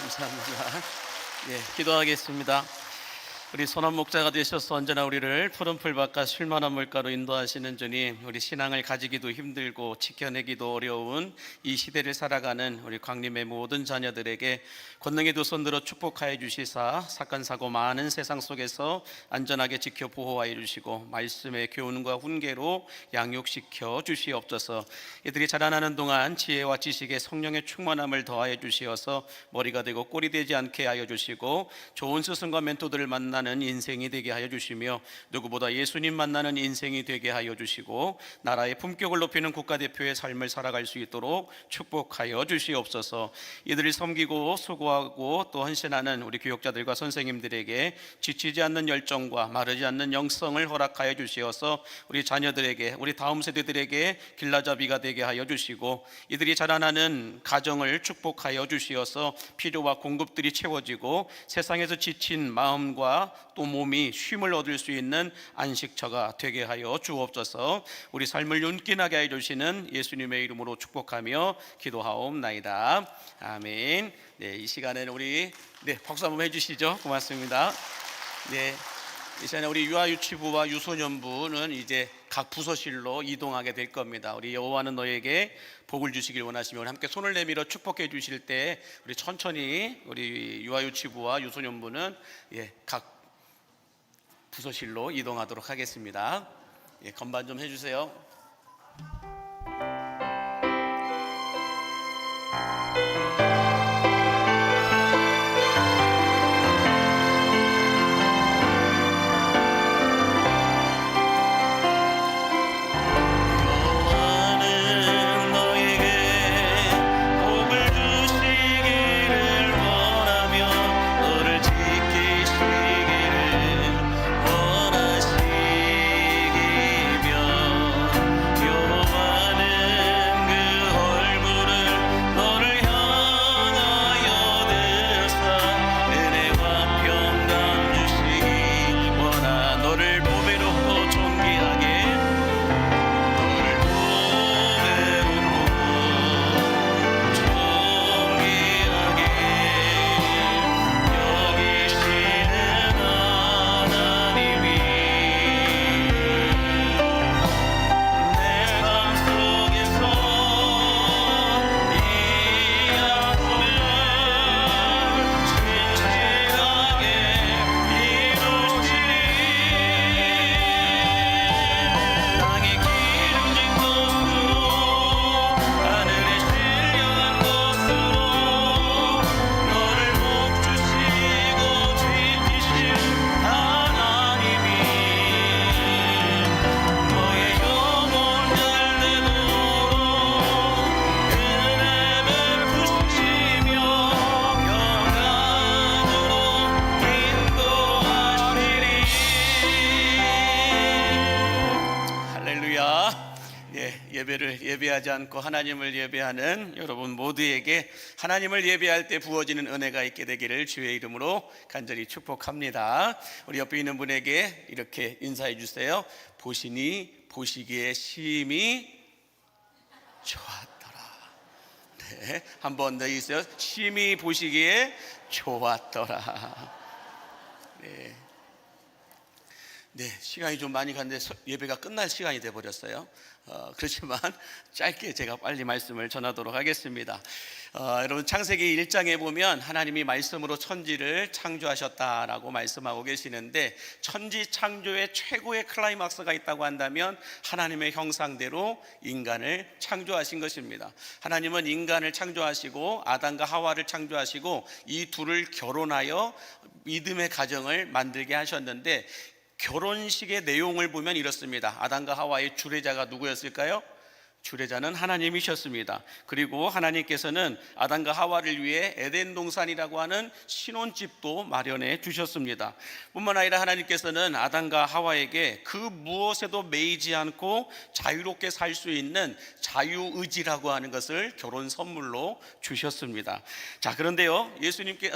감사합니다. 예, 기도하겠습니다. 우리 선한 목자가 되셔서 언제나 우리를 푸른 풀밭과 쉴만한 물가로 인도하시는 주님, 우리 신앙을 가지기도 힘들고 지켜내기도 어려운 이 시대를 살아가는 우리 광림의 모든 자녀들에게 권능의 두 손 들어 축복하여 주시사 사건 사고 많은 세상 속에서 안전하게 지켜 보호하여 주시고 말씀의 교훈과 훈계로 양육시켜 주시옵소서. 이들이 자라나는 동안 지혜와 지식의 성령의 충만함을 더하여 주시어서 머리가 되고 꼴이 되지 않게 하여 주시고 좋은 스승과 멘토들을 만나는 인생이 되게 하여 주시며 누구보다 예수님 만나는 인생이 되게 하여 주시고 나라의 품격을 높이는 국가대표의 삶을 살아갈 수 있도록 축복하여 주시옵소서. 이들을 섬기고 수고하고 또 헌신하는 우리 교육자들과 선생님들에게 지치지 않는 열정과 마르지 않는 영성을 허락하여 주시어서 우리 자녀들에게 우리 다음 세대들에게 길라잡이가 되게 하여 주시고 이들이 자라나는 가정을 축복하여 주시어서 필요와 공급들이 채워지고 세상에서 지친 마음과 또 몸이 쉼을 얻을 수 있는 안식처가 되게 하여 주옵소서. 우리 삶을 윤기나게 하여 주시는 예수님의 이름으로 축복하며 기도하옵나이다. 아멘. 네, 이 시간에는 우리 박수 한번 해주시죠. 고맙습니다. 네, 이 시간에 우리 유아유치부와 유소년부는 이제 각 부서실로 이동하게 될 겁니다. 우리 여호와는 너에게 복을 주시길 원하시며 우리 함께 손을 내밀어 축복해 주실 때 우리 천천히 우리 유아유치부와 유소년부는 각 부서실로 이동하도록 하겠습니다. 건반 좀 해주세요. 예배를 예배하지 않고 하나님을 예배하는 여러분 모두에게 하나님을 예배할 때 부어지는 은혜가 있게 되기를 주의 이름으로 간절히 축복합니다. 우리 옆에 있는 분에게 이렇게 인사해 주세요. 보시니 보시기에 심히 좋았더라. 네, 한 번 더 있어요. 심히 보시기에 좋았더라. 네, 시간이 좀 많이 갔는데 예배가 끝날 시간이 돼 버렸어요. 그렇지만 짧게 제가 빨리 말씀을 전하도록 하겠습니다. 여러분 창세기 1장에 보면 하나님이 말씀으로 천지를 창조하셨다라고 말씀하고 계시는데 천지 창조의 최고의 클라이막스가 있다고 한다면 하나님의 형상대로 인간을 창조하신 것입니다. 하나님은 인간을 창조하시고 아담과 하와를 창조하시고 이 둘을 결혼하여 믿음의 가정을 만들게 하셨는데 결혼식의 내용을 보면 이렇습니다. 아담과 하와의 주례자가 누구였을까요? 주례자는 하나님이셨습니다. 그리고 하나님께서는 아담과 하와를 위해 에덴 동산이라고 하는 신혼집도 마련해 주셨습니다. 뿐만 아니라 하나님께서는 아담과 하와에게 그 무엇에도 매이지 않고 자유롭게 살 수 있는 자유의지라고 하는 것을 결혼 선물로 주셨습니다. 자, 그런데요,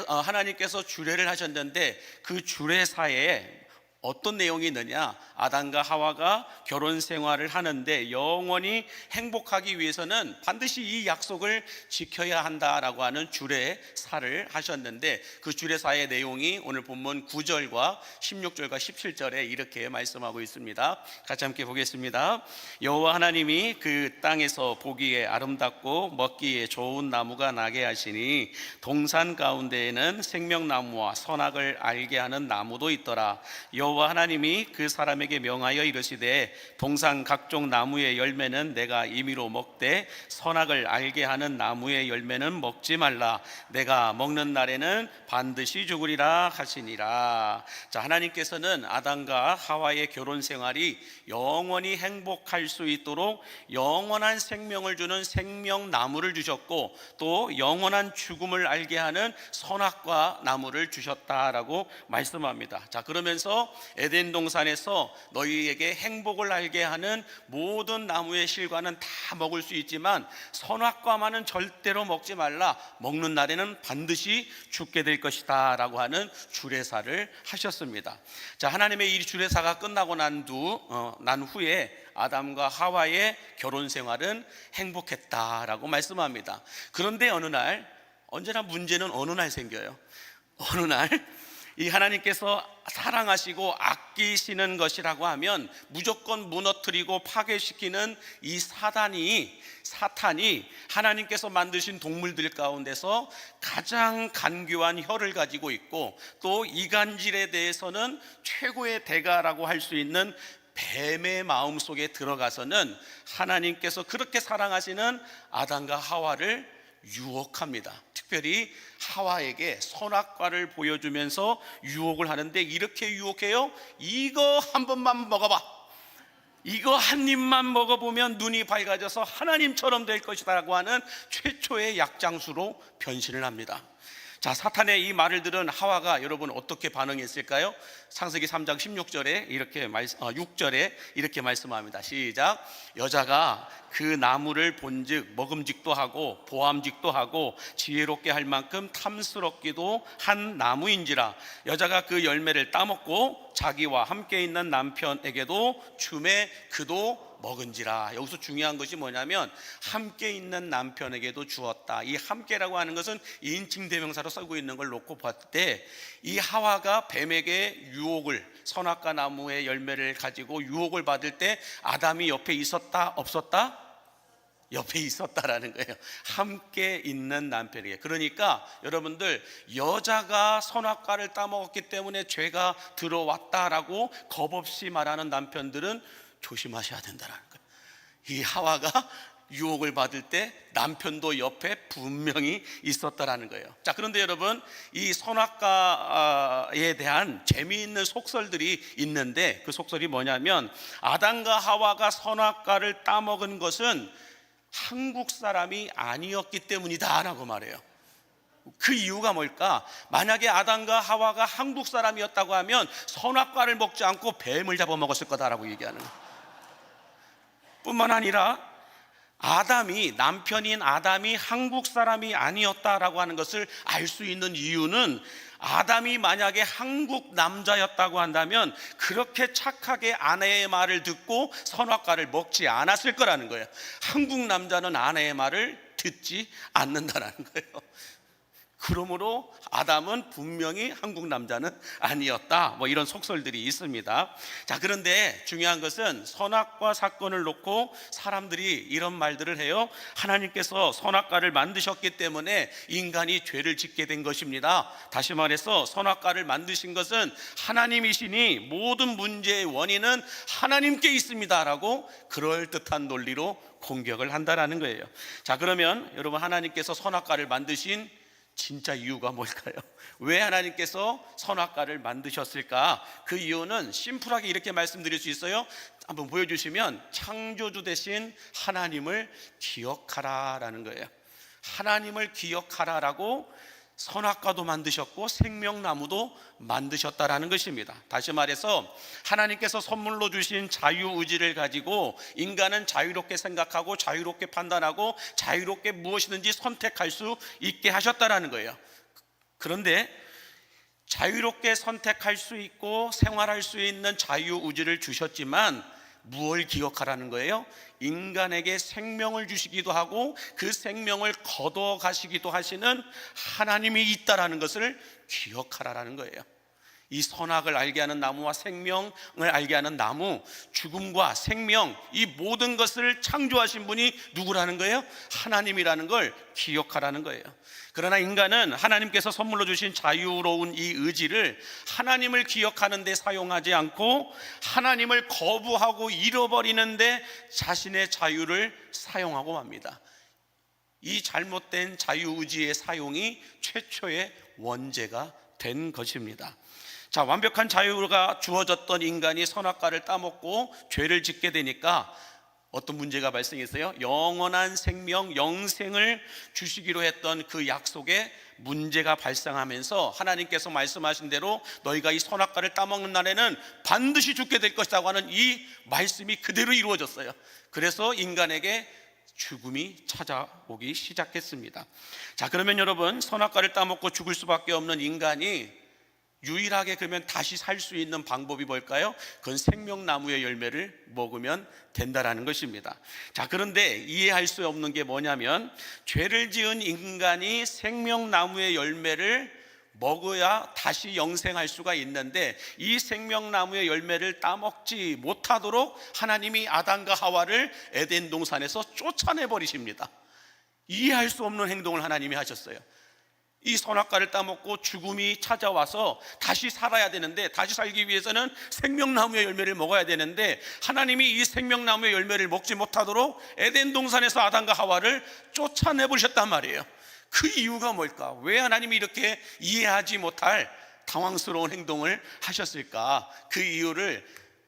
하나님께서 주례를 하셨는데 그 주례사에 어떤 내용이 있느냐? 아담과 하와가 결혼 생활을 하는데 영원히 행복하기 위해서는 반드시 이 약속을 지켜야 한다라고 하는 주례사를 하셨는데, 그 주례사의 내용이 오늘 본문 9절과 16절과 17절에 이렇게 말씀하고 있습니다. 같이 함께 보겠습니다. 여호와 하나님이 그 땅에서 보기에 아름답고 먹기에 좋은 나무가 나게 하시니 동산 가운데에는 생명나무와 선악을 알게 하는 나무도 있더라. 여호와 하나님이 그 사람에게 명하여 이르시되 동산 각종 나무의 열매는 내가 임의로 먹되 선악을 알게 하는 나무의 열매는 먹지 말라. 내가 먹는 날에는 반드시 죽으리라 하시니라. 자, 하나님께서는 아담과 하와의 결혼 생활이 영원히 행복할 수 있도록 영원한 생명을 주는 생명나무를 주셨고, 또 영원한 죽음을 알게 하는 선악과 나무를 주셨다라고 말씀합니다. 자, 그러면서 에덴 동산에서 너희에게 행복을 알게 하는 모든 나무의 실과는 다 먹을 수 있지만 선악과만은 절대로 먹지 말라. 먹는 날에는 반드시 죽게 될 것이다 라고 하는 주례사를 하셨습니다. 자, 하나님의 이 주례사가 끝나고 난 후에 아담과 하와의 결혼 생활은 행복했다라고 말씀합니다. 그런데 어느 날, 언제나 문제는 어느 날 생겨요. 어느 날 이 하나님께서 사랑하시고 아끼시는 것이라고 하면 무조건 무너뜨리고 파괴시키는 이 사탄이 하나님께서 만드신 동물들 가운데서 가장 간교한 혀를 가지고 있고, 또 이간질에 대해서는 최고의 대가라고 할 수 있는 뱀의 마음속에 들어가서는 하나님께서 그렇게 사랑하시는 아담과 하와를 유혹합니다. 특별히 하와에게 선악과를 보여주면서 유혹을 하는데, 이렇게 유혹해요. 이거 한 번만 먹어봐. 이거 한 입만 먹어보면 눈이 밝아져서 하나님처럼 될 것이다 라고 하는 최초의 약장수로 변신을 합니다. 자, 사탄의 이 말을 들은 하와가 여러분 어떻게 반응했을까요? 창세기 3장 16절에 6절에 이렇게 말씀합니다. 시작. 여자가 그 나무를 본즉 먹음직도 하고 보암직도 하고 지혜롭게 할 만큼 탐스럽기도 한 나무인지라. 여자가 그 열매를 따먹고 자기와 함께 있는 남편에게도 주매 그도 먹은지라. 여기서 중요한 것이 뭐냐면 함께 있는 남편에게도 주었다. 이 함께라고 하는 것은 인칭 대명사로 쓰고 있는 걸 놓고 봤을 때, 이 하와가 뱀에게 유혹을, 선악과 나무의 열매를 가지고 유혹을 받을 때 아담이 옆에 있었다 없었다? 옆에 있었다라는 거예요. 함께 있는 남편에게. 그러니까 여러분들, 여자가 선악과를 따먹었기 때문에 죄가 들어왔다라고 겁없이 말하는 남편들은 조심하셔야 된다는 거예요. 이 하와가 유혹을 받을 때 남편도 옆에 분명히 있었다라는 거예요. 자, 그런데 여러분, 이 선악과에 대한 재미있는 속설들이 있는데, 그 속설이 뭐냐면 아담과 하와가 선악과를 따먹은 것은 한국 사람이 아니었기 때문이다 라고 말해요. 그 이유가 뭘까? 만약에 아담과 하와가 한국 사람이었다고 하면 선악과를 먹지 않고 뱀을 잡아먹었을 거다라고 얘기하는 거예요. 뿐만 아니라 남편인 아담이 한국 사람이 아니었다라고 하는 것을 알 수 있는 이유는, 아담이 만약에 한국 남자였다고 한다면 그렇게 착하게 아내의 말을 듣고 선악과를 먹지 않았을 거라는 거예요. 한국 남자는 아내의 말을 듣지 않는다라는 거예요. 그러므로 아담은 분명히 한국 남자는 아니었다, 이런 속설들이 있습니다. 자, 그런데 중요한 것은 선악과 사건을 놓고 사람들이 이런 말들을 해요. 하나님께서 선악과를 만드셨기 때문에 인간이 죄를 짓게 된 것입니다. 다시 말해서 선악과를 만드신 것은 하나님이시니 모든 문제의 원인은 하나님께 있습니다 라고 그럴듯한 논리로 공격을 한다라는 거예요. 자, 그러면 여러분, 하나님께서 선악과를 만드신 진짜 이유가 뭘까요? 왜 하나님께서 선악과를 만드셨을까? 그 이유는 심플하게 이렇게 말씀드릴 수 있어요. 한번 보여주시면, 창조주 대신 하나님을 기억하라라는 거예요. 하나님을 기억하라라고 선악과도 만드셨고 생명나무도 만드셨다라는 것입니다. 다시 말해서 하나님께서 선물로 주신 자유의지를 가지고 인간은 자유롭게 생각하고 자유롭게 판단하고 자유롭게 무엇이든지 선택할 수 있게 하셨다라는 거예요. 그런데 자유롭게 선택할 수 있고 생활할 수 있는 자유의지를 주셨지만 무엇을 기억하라는 거예요? 인간에게 생명을 주시기도 하고 그 생명을 거둬 가시기도 하시는 하나님이 있다라는 것을 기억하라는 거예요. 이 선악을 알게 하는 나무와 생명을 알게 하는 나무, 죽음과 생명, 이 모든 것을 창조하신 분이 누구라는 거예요? 하나님이라는 걸 기억하라는 거예요. 그러나 인간은 하나님께서 선물로 주신 자유로운 이 의지를 하나님을 기억하는 데 사용하지 않고 하나님을 거부하고 잃어버리는데 자신의 자유를 사용하고 맙니다. 이 잘못된 자유의지의 사용이 최초의 원죄가 된 것입니다. 자, 완벽한 자유가 주어졌던 인간이 선악과를 따먹고 죄를 짓게 되니까 어떤 문제가 발생했어요? 영원한 생명, 영생을 주시기로 했던 그 약속에 문제가 발생하면서 하나님께서 말씀하신 대로 너희가 이 선악과를 따먹는 날에는 반드시 죽게 될 것이라고 하는 이 말씀이 그대로 이루어졌어요. 그래서 인간에게 죽음이 찾아오기 시작했습니다. 자, 그러면 여러분, 선악과를 따먹고 죽을 수밖에 없는 인간이 유일하게 그러면 다시 살 수 있는 방법이 뭘까요? 그건 생명나무의 열매를 먹으면 된다라는 것입니다. 자, 그런데 이해할 수 없는 게 뭐냐면 죄를 지은 인간이 생명나무의 열매를 먹어야 다시 영생할 수가 있는데 이 생명나무의 열매를 따먹지 못하도록 하나님이 아담과 하와를 에덴 동산에서 쫓아내버리십니다. 이해할 수 없는 행동을 하나님이 하셨어요. 이 선악과를 따먹고 죽음이 찾아와서 다시 살아야 되는데, 다시 살기 위해서는 생명나무의 열매를 먹어야 되는데 하나님이 이 생명나무의 열매를 먹지 못하도록 에덴 동산에서 아담과 하와를 쫓아내버리셨단 말이에요. 그 이유가 뭘까? 왜 하나님이 이렇게 이해하지 못할 당황스러운 행동을 하셨을까? 그 이유를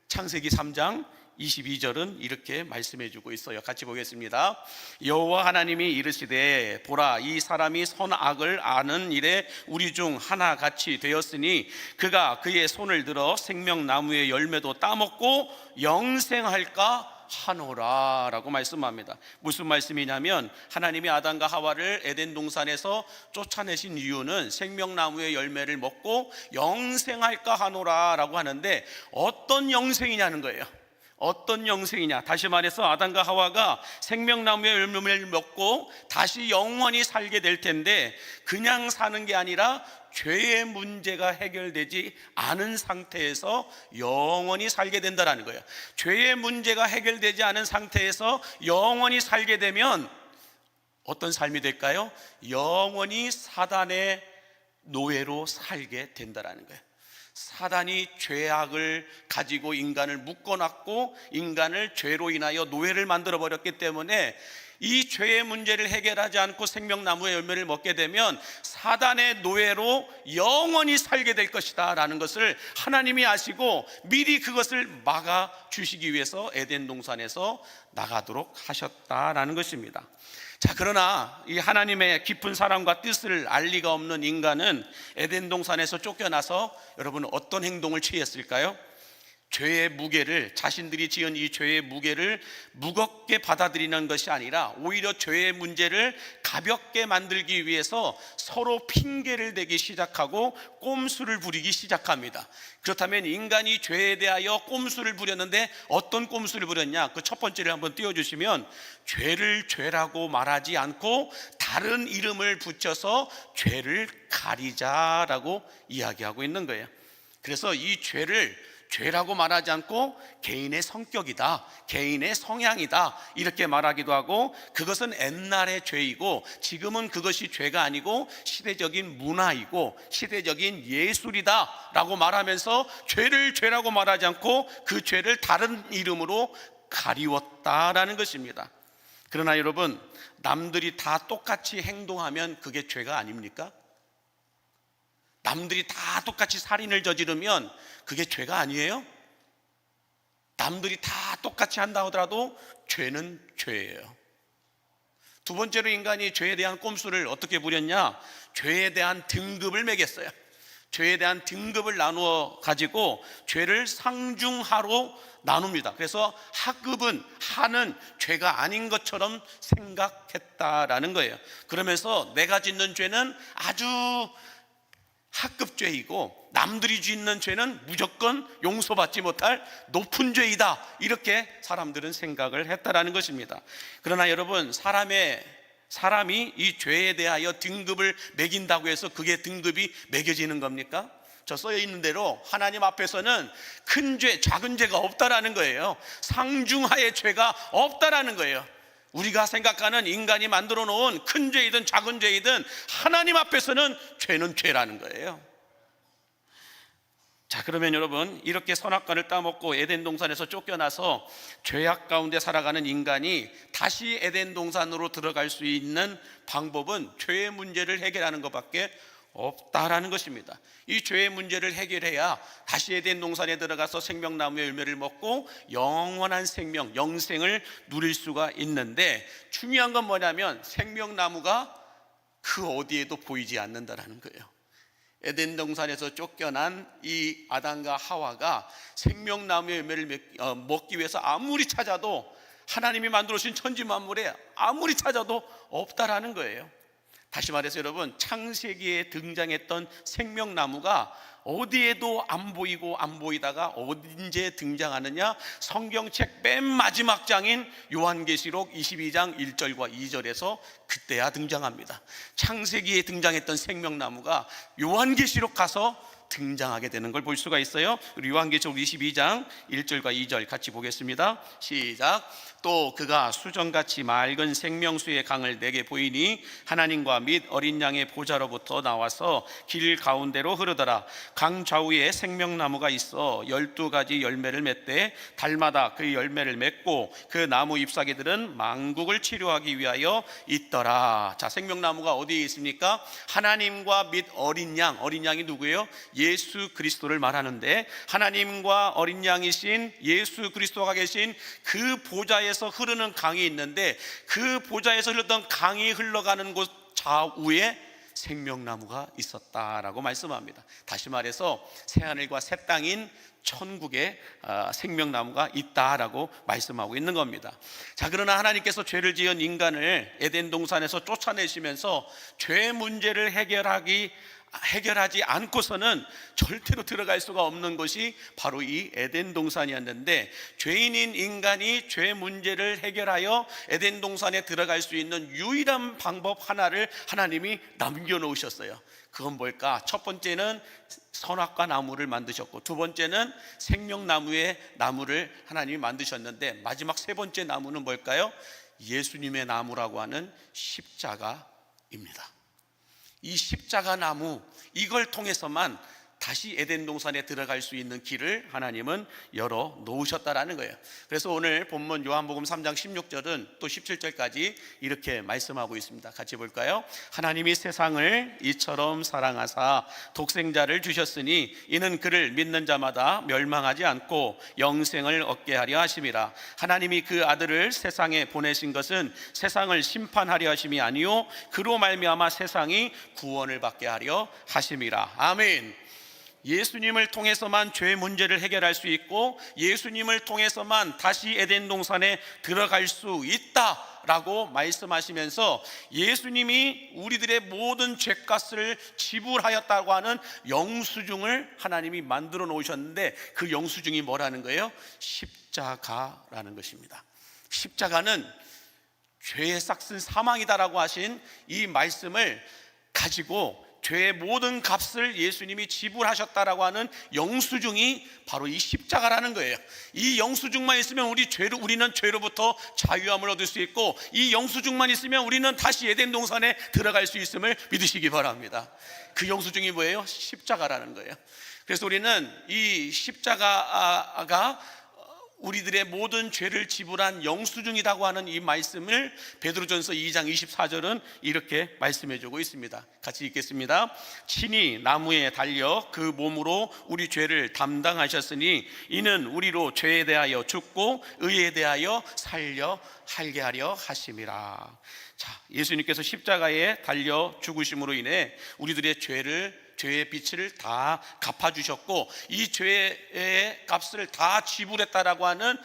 창세기 3장 22절은 이렇게 말씀해 주고 있어요. 같이 보겠습니다. 여호와 하나님이 이르시되 보라, 이 사람이 선악을 아는 일에 우리 중 하나같이 되었으니 그가 그의 손을 들어 생명나무의 열매도 따먹고 영생할까 하노라 라고 말씀합니다. 무슨 말씀이냐면 하나님이 아담과 하와를 에덴 동산에서 쫓아내신 이유는 생명나무의 열매를 먹고 영생할까 하노라 라고 하는데 어떤 영생이냐는 거예요. 어떤 영생이냐? 다시 말해서 아담과 하와가 생명나무의 열매를 먹고 다시 영원히 살게 될 텐데 그냥 사는 게 아니라 죄의 문제가 해결되지 않은 상태에서 영원히 살게 된다는 거예요. 죄의 문제가 해결되지 않은 상태에서 영원히 살게 되면 어떤 삶이 될까요? 영원히 사단의 노예로 살게 된다는 거예요. 사단이 죄악을 가지고 인간을 묶어놨고 인간을 죄로 인하여 노예를 만들어버렸기 때문에 이 죄의 문제를 해결하지 않고 생명나무의 열매를 먹게 되면 사단의 노예로 영원히 살게 될 것이다 라는 것을 하나님이 아시고 미리 그것을 막아주시기 위해서 에덴 동산에서 나가도록 하셨다라는 것입니다. 자, 그러나 이 하나님의 깊은 사랑과 뜻을 알 리가 없는 인간은 에덴 동산에서 쫓겨나서 여러분 어떤 행동을 취했을까요? 죄의 무게를, 자신들이 지은 이 죄의 무게를 무겁게 받아들이는 것이 아니라 오히려 죄의 문제를 가볍게 만들기 위해서 서로 핑계를 대기 시작하고 꼼수를 부리기 시작합니다. 그렇다면 인간이 죄에 대하여 꼼수를 부렸는데 어떤 꼼수를 부렸냐? 그 첫 번째를 한번 띄워주시면 죄를 죄라고 말하지 않고 다른 이름을 붙여서 죄를 가리자라고 이야기하고 있는 거예요. 그래서 이 죄를 죄라고 말하지 않고 개인의 성격이다, 개인의 성향이다 이렇게 말하기도 하고 그것은 옛날의 죄이고 지금은 그것이 죄가 아니고 시대적인 문화이고 시대적인 예술이다 라고 말하면서 죄를 죄라고 말하지 않고 그 죄를 다른 이름으로 가리웠다라는 것입니다. 그러나 여러분, 남들이 다 똑같이 행동하면 그게 죄가 아닙니까? 남들이 다 똑같이 살인을 저지르면 그게 죄가 아니에요? 남들이 다 똑같이 한다 하더라도 죄는 죄예요. 두 번째로 인간이 죄에 대한 꼼수를 어떻게 부렸냐? 죄에 대한 등급을 매겼어요. 죄에 대한 등급을 나누어 가지고 죄를 상중하로 나눕니다. 그래서 하급은 하는 죄가 아닌 것처럼 생각했다라는 거예요. 그러면서 내가 짓는 죄는 아주 하급죄이고 남들이 짓는 죄는 무조건 용서받지 못할 높은 죄이다, 이렇게 사람들은 생각을 했다라는 것입니다. 그러나 여러분, 사람이 이 죄에 대하여 등급을 매긴다고 해서 그게 등급이 매겨지는 겁니까? 저 써 있는 대로 하나님 앞에서는 큰 죄, 작은 죄가 없다라는 거예요. 상중하의 죄가 없다라는 거예요. 우리가 생각하는 인간이 만들어 놓은 큰 죄이든 작은 죄이든 하나님 앞에서는 죄는 죄라는 거예요. 자, 그러면 여러분, 이렇게 선악과를 따먹고 에덴 동산에서 쫓겨나서 죄악 가운데 살아가는 인간이 다시 에덴 동산으로 들어갈 수 있는 방법은 죄의 문제를 해결하는 것밖에 없다라는 것입니다. 이 죄의 문제를 해결해야 다시 에덴 동산에 들어가서 생명나무의 열매를 먹고 영원한 생명, 영생을 누릴 수가 있는데, 중요한 건 뭐냐면 생명나무가 그 어디에도 보이지 않는다라는 거예요. 에덴 동산에서 쫓겨난 이 아담과 하와가 생명나무의 열매를 먹기 위해서 아무리 찾아도, 하나님이 만들어 주신 천지 만물에 아무리 찾아도 없다라는 거예요. 다시 말해서 여러분, 창세기에 등장했던 생명나무가 어디에도 안 보이고 안 보이다가 언제 등장하느냐? 성경책 맨 마지막 장인 요한계시록 22장 1절과 2절에서 그때야 등장합니다. 창세기에 등장했던 생명나무가 요한계시록 가서 등장하게 되는 걸 볼 수가 있어요. 우리 요한계시록 22장 1절과 2절 같이 보겠습니다. 시작. 또 그가 수정같이 맑은 생명수의 강을 내게 보이니 하나님과 및 어린 양의 보좌로부터 나와서 길 가운데로 흐르더라. 강 좌우에 생명나무가 있어 12가지 열매를 맺되 달마다 그 열매를 맺고 그 나무 잎사귀들은 만국을 치료하기 위하여 있더라. 자, 생명나무가 어디에 있습니까? 하나님과 및 어린 양, 어린 양이 누구예요? 예수 그리스도를 말하는데, 하나님과 어린 양이신 예수 그리스도가 계신 그 보좌에서 흐르는 강이 있는데, 그 보좌에서 흘렀던 강이 흘러가는 곳 좌우에 생명나무가 있었다라고 말씀합니다. 다시 말해서 새하늘과 새 땅인 천국에 생명나무가 있다라고 말씀하고 있는 겁니다. 자, 그러나 하나님께서 죄를 지은 인간을 에덴 동산에서 쫓아내시면서 죄 문제를 해결하지 않고서는 절대로 들어갈 수가 없는 것이 바로 이 에덴 동산이었는데, 죄인인 인간이 죄 문제를 해결하여 에덴 동산에 들어갈 수 있는 유일한 방법 하나를 하나님이 남겨놓으셨어요. 그건 뭘까? 첫 번째는 선악과 나무를 만드셨고, 두 번째는 생명나무의 나무를 하나님이 만드셨는데, 마지막 세 번째 나무는 뭘까요? 예수님의 나무라고 하는 십자가입니다. 이 십자가 나무, 이걸 통해서만 다시 에덴 동산에 들어갈 수 있는 길을 하나님은 열어 놓으셨다라는 거예요. 그래서 오늘 본문 요한복음 3장 16절은 또 17절까지 이렇게 말씀하고 있습니다. 같이 볼까요? 하나님이 세상을 이처럼 사랑하사 독생자를 주셨으니 이는 그를 믿는 자마다 멸망하지 않고 영생을 얻게 하려 하심이라. 하나님이 그 아들을 세상에 보내신 것은 세상을 심판하려 하심이 아니요 그로 말미암아 세상이 구원을 받게 하려 하심이라. 아멘. 예수님을 통해서만 죄 문제를 해결할 수 있고, 예수님을 통해서만 다시 에덴 동산에 들어갈 수 있다라고 말씀하시면서, 예수님이 우리들의 모든 죄값을 지불하였다고 하는 영수증을 하나님이 만들어 놓으셨는데, 그 영수증이 뭐라는 거예요? 십자가라는 것입니다. 십자가는 죄의 싹슨 사망이다라고 하신 이 말씀을 가지고 죄의 모든 값을 예수님이 지불하셨다라고 하는 영수증이 바로 이 십자가라는 거예요. 이 영수증만 있으면 우리는 죄로부터 자유함을 얻을 수 있고, 이 영수증만 있으면 우리는 다시 에덴 동산에 들어갈 수 있음을 믿으시기 바랍니다. 그 영수증이 뭐예요? 십자가라는 거예요. 그래서 우리는 이 십자가가 우리들의 모든 죄를 지불한 영수증이라고 하는 이 말씀을 베드로전서 2장 24절은 이렇게 말씀해주고 있습니다. 같이 읽겠습니다. 친히 나무에 달려 그 몸으로 우리 죄를 담당하셨으니 이는 우리로 죄에 대하여 죽고 의에 대하여 살려 살게 하려 하심이라. 자, 예수님께서 십자가에 달려 죽으심으로 인해 우리들의 죄의 빚을 다 갚아주셨고, 이 죄의 값을 다 지불했다라고 하는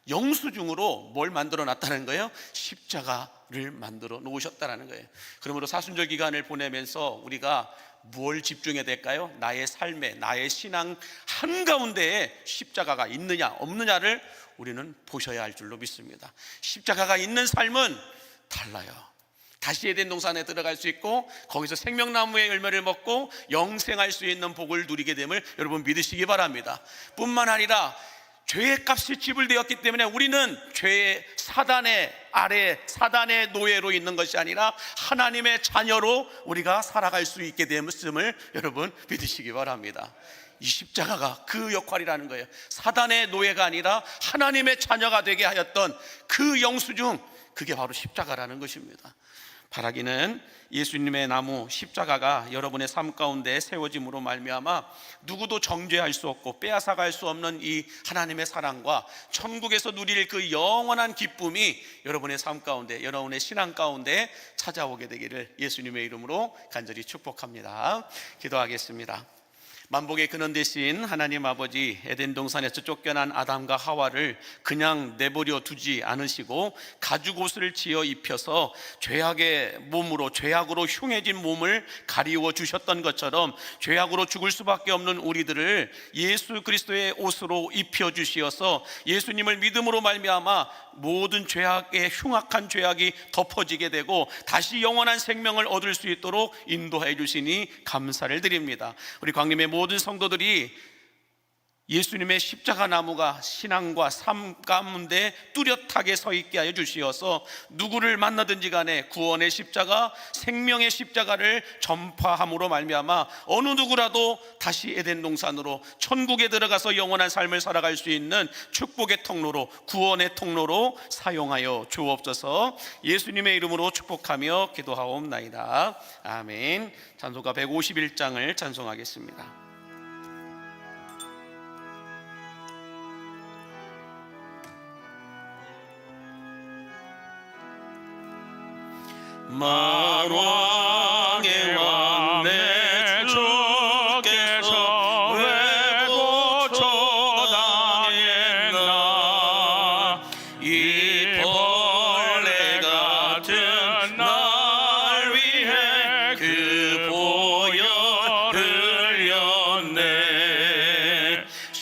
영수증으로 뭘 만들어 놨다는 거예요? 십자가를 만들어 놓으셨다는 거예요. 그러므로 사순절 기간을 보내면서 우리가 뭘 집중해야 될까요? 나의 삶에, 나의 신앙 한가운데에 십자가가 있느냐 없느냐를 우리는 보셔야 할 줄로 믿습니다. 십자가가 있는 삶은 달라요. 다시 에덴 동산에 들어갈 수 있고 거기서 생명나무의 열매를 먹고 영생할 수 있는 복을 누리게 됨을 여러분 믿으시기 바랍니다. 뿐만 아니라 죄의 값이 지불되었기 때문에 우리는 죄의 사단의 아래, 사단의 노예로 있는 것이 아니라 하나님의 자녀로 우리가 살아갈 수 있게 됨을 여러분 믿으시기 바랍니다. 이 십자가가 그 역할이라는 거예요. 사단의 노예가 아니라 하나님의 자녀가 되게 하였던 그 영수증, 그게 바로 십자가라는 것입니다. 바라기는 예수님의 나무 십자가가 여러분의 삶 가운데 세워짐으로 말미암아 누구도 정죄할 수 없고 빼앗아갈 수 없는 이 하나님의 사랑과 천국에서 누릴 그 영원한 기쁨이 여러분의 삶 가운데, 여러분의 신앙 가운데 찾아오게 되기를 예수님의 이름으로 간절히 축복합니다. 기도하겠습니다. 만복의 근원 되신 하나님 아버지, 에덴 동산에서 쫓겨난 아담과 하와를 그냥 내버려 두지 않으시고 가죽 옷을 지어 입혀서 죄악의 몸으로, 죄악으로 흉해진 몸을 가리워 주셨던 것처럼 죄악으로 죽을 수밖에 없는 우리들을 예수 그리스도의 옷으로 입혀 주시어서 예수님을 믿음으로 말미암아 모든 죄악의 흉악한 죄악이 덮어지게 되고 다시 영원한 생명을 얻을 수 있도록 인도해 주시니 감사를 드립니다. 우리 광림의 모든 성도들이 예수님의 십자가 나무가 신앙과 삶 가운데 뚜렷하게 서 있게 하여 주시어서 누구를 만나든지 간에 구원의 십자가, 생명의 십자가를 전파함으로 말미암아 어느 누구라도 다시 에덴 동산으로 천국에 들어가서 영원한 삶을 살아갈 수 있는 축복의 통로로, 구원의 통로로 사용하여 주옵소서. 예수님의 이름으로 축복하며 기도하옵나이다. 아멘. 찬송가 151장을 찬송하겠습니다. 만왕의 왕 내 주께서 왜 고초당했나. 이 벌레 같은 날 위해 그 보혈 흘렸네.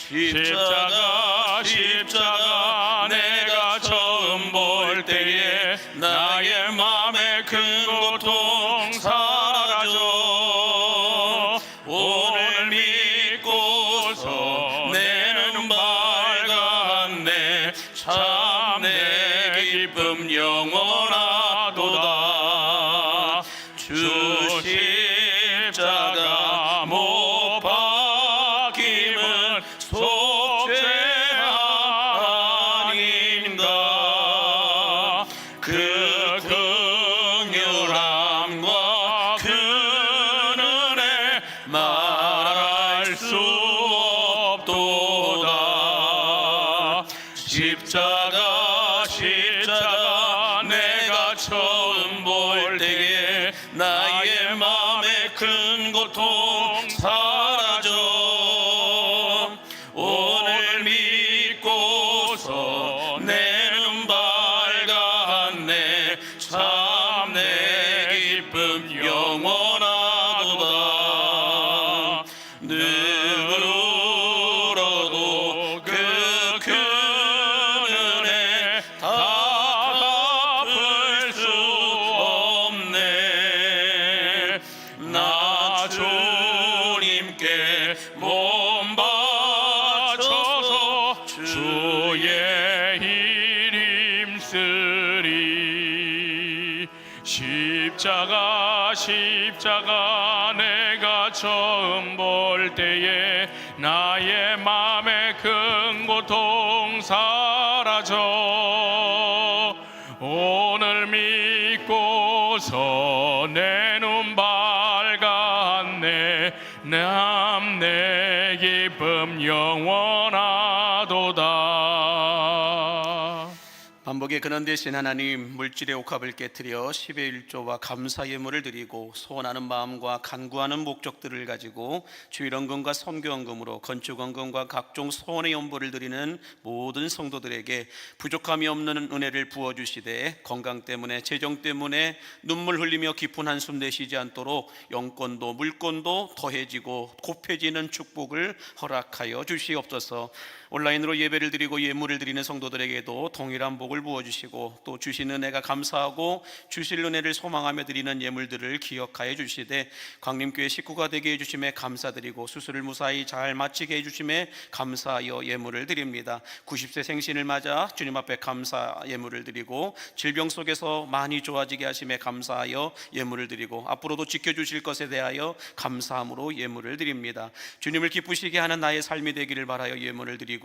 십자가 십자가 내가 처음 볼 때에 나의 맘에 큰 고통 사라져. 오늘 믿고서 내 눈 밝았네. 참 내 기쁨 영원하도다. 주 십자가 못 박힘은 속죄 아닌가. 그 긍휼함과 그 은혜 말할 수 없도다. 십자가 십자가 내가 처음 볼 때에 나의 마음에 큰 고통 사라져. 오늘 믿고서 내 눈 밝았네. 참 내 기쁨 영원하도다. 누구로도 그 큰 은혜 다 갚을 수 없네. 나 주님께 몸 바쳐서 주의 일 힘쓰리. 십자가 십자가 내가 처음 볼 때에 나의 맘에 큰 고통 사라져. 오늘 믿고서 내 눈 밝았네. 남 내 기쁨 영원하도다. 범벅의 근원 되신 하나님, 물질의 옥합을 깨뜨려 10의 1조와 감사 예물을 드리고 소원하는 마음과 간구하는 목적들을 가지고 주일헌금과 선교헌금으로 건축헌금과 각종 소원의 연보를 드리는 모든 성도들에게 부족함이 없는 은혜를 부어주시되 건강 때문에 재정 때문에 눈물 흘리며 깊은 한숨 내쉬지 않도록 영권도 물권도 더해지고 곱해지는 축복을 허락하여 주시옵소서. 온라인으로 예배를 드리고 예물을 드리는 성도들에게도 동일한 복을 부어주시고 또 주신 은혜가 감사하고 주실 은혜를 소망하며 드리는 예물들을 기억하여 주시되 광림교회 식구가 되게 해주심에 감사드리고 수술을 무사히 잘 마치게 해주심에 감사하여 예물을 드립니다. 90세 생신을 맞아 주님 앞에 감사 예물을 드리고 질병 속에서 많이 좋아지게 하심에 감사하여 예물을 드리고 앞으로도 지켜주실 것에 대하여 감사함으로 예물을 드립니다. 주님을 기쁘시게 하는 나의 삶이 되기를 바라여 예물을 드리고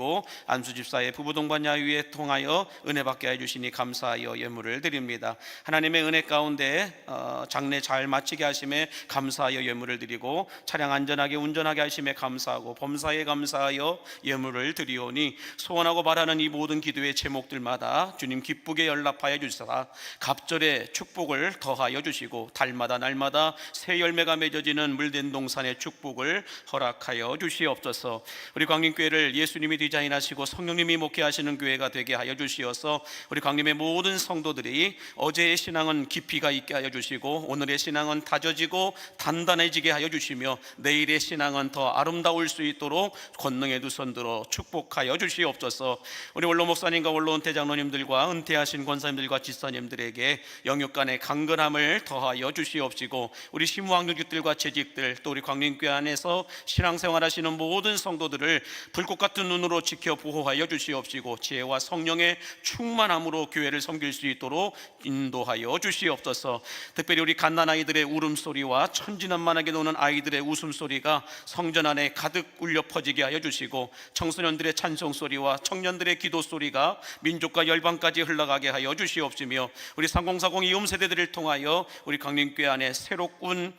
안수집사의 부부동반 야유에 통하여 은혜 받게 해주시니 감사하여 예물을 드립니다. 하나님의 은혜 가운데 장례 잘 마치게 하심에 감사하여 예물을 드리고 차량 안전하게 운전하게 하심에 감사하고 범사에 감사하여 예물을 드리오니 소원하고 바라는 이 모든 기도의 제목들마다 주님 기쁘게 연락하여 주시사 갑절의 축복을 더하여 주시고 달마다 날마다 새 열매가 맺어지는 물된 동산의 축복을 허락하여 주시옵소서. 우리 광림교회를 예수님이 디자인하시고 성령님이 목회하시는 교회가 되게 하여 주시어서 우리 광림의 모든 성도들이 어제의 신앙은 깊이가 있게 하여 주시고 오늘의 신앙은 다져지고 단단해지게 하여 주시며 내일의 신앙은 더 아름다울 수 있도록 권능의 두 손 들어 축복하여 주시옵소서. 우리 원로 목사님과 원로 은퇴 장로님들과 은퇴하신 권사님들과 지사님들에게 영육간의 강건함을 더하여 주시옵시고 우리 심무학력직들과 재직들 또 우리 광림교회 안에서 신앙생활하시는 모든 성도들을 불꽃 같은 눈으로 지켜 보호하여 주시옵시고 지혜와 성령의 충만함으로 교회를 섬길 수 있도록 인도하여 주시옵소서. 특별히 우리 갓난아이들의 울음소리와 천진난만하게 노는 아이들의 웃음소리가 성전 안에 가득 울려 퍼지게 하여 주시고 청소년들의 찬송소리와 청년들의 기도소리가 민족과 열방까지 흘러가게 하여 주시옵시며 우리 3040 이음 세대들을 통하여 우리 강림교회 안에 새롭군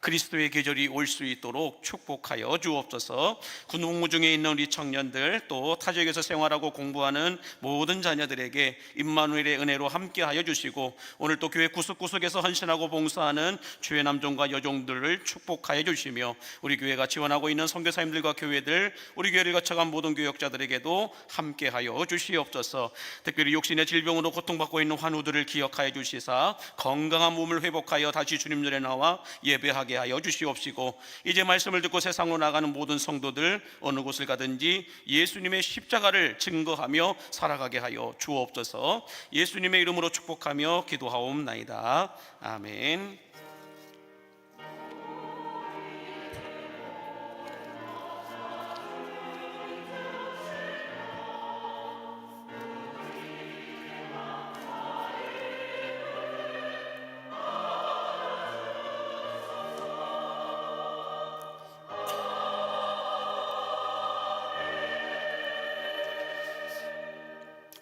그리스도의 계절이 올 수 있도록 축복하여 주옵소서. 군복무 중에 있는 우리 청년들 또 타 지역에서 생활하고 공부하는 모든 자녀들에게 임마누엘의 은혜로 함께하여 주시고 오늘 또 교회 구석구석에서 헌신하고 봉사하는 주의 남종과 여종들을 축복하여 주시며 우리 교회가 지원하고 있는 선교사님들과 교회들 우리 교회를 거쳐간 모든 교역자들에게도 함께하여 주시옵소서. 특별히 육신의 질병으로 고통받고 있는 환우들을 기억하여 주시사 건강한 몸을 회복하여 다시 주님 전에 나와 예배하게 하여 주시옵시고 이제 말씀을 듣고 세상으로 나가는 모든 성도들 어느 곳을 가든지 예수님의 십자가를 증거하며 살아가게 하여 주옵소서. 예수님의 이름으로 축복하며 기도하옵나이다. 아멘.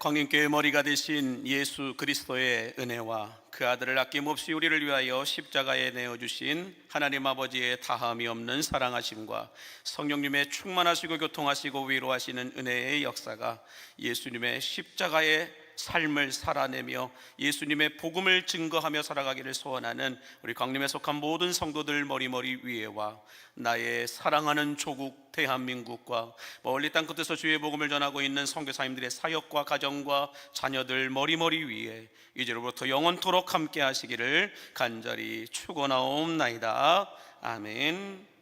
광림교회 머리가 되신 예수 그리스도의 은혜와 그 아들을 아낌없이 우리를 위하여 십자가에 내어주신 하나님 아버지의 다함이 없는 사랑하심과 성령님의 충만하시고 교통하시고 위로하시는 은혜의 역사가 예수님의 십자가의 삶을 살아내며 예수님의 복음을 증거하며 살아가기를 소원하는 우리 광림에 속한 모든 성도들 머리머리 위에와 나의 사랑하는 조국 대한민국과 멀리 땅끝에서 주의 복음을 전하고 있는 선교사님들의 사역과 가정과 자녀들 머리머리 위에 이제로부터 영원토록 함께 하시기를 간절히 축원하옵나이다. 아멘.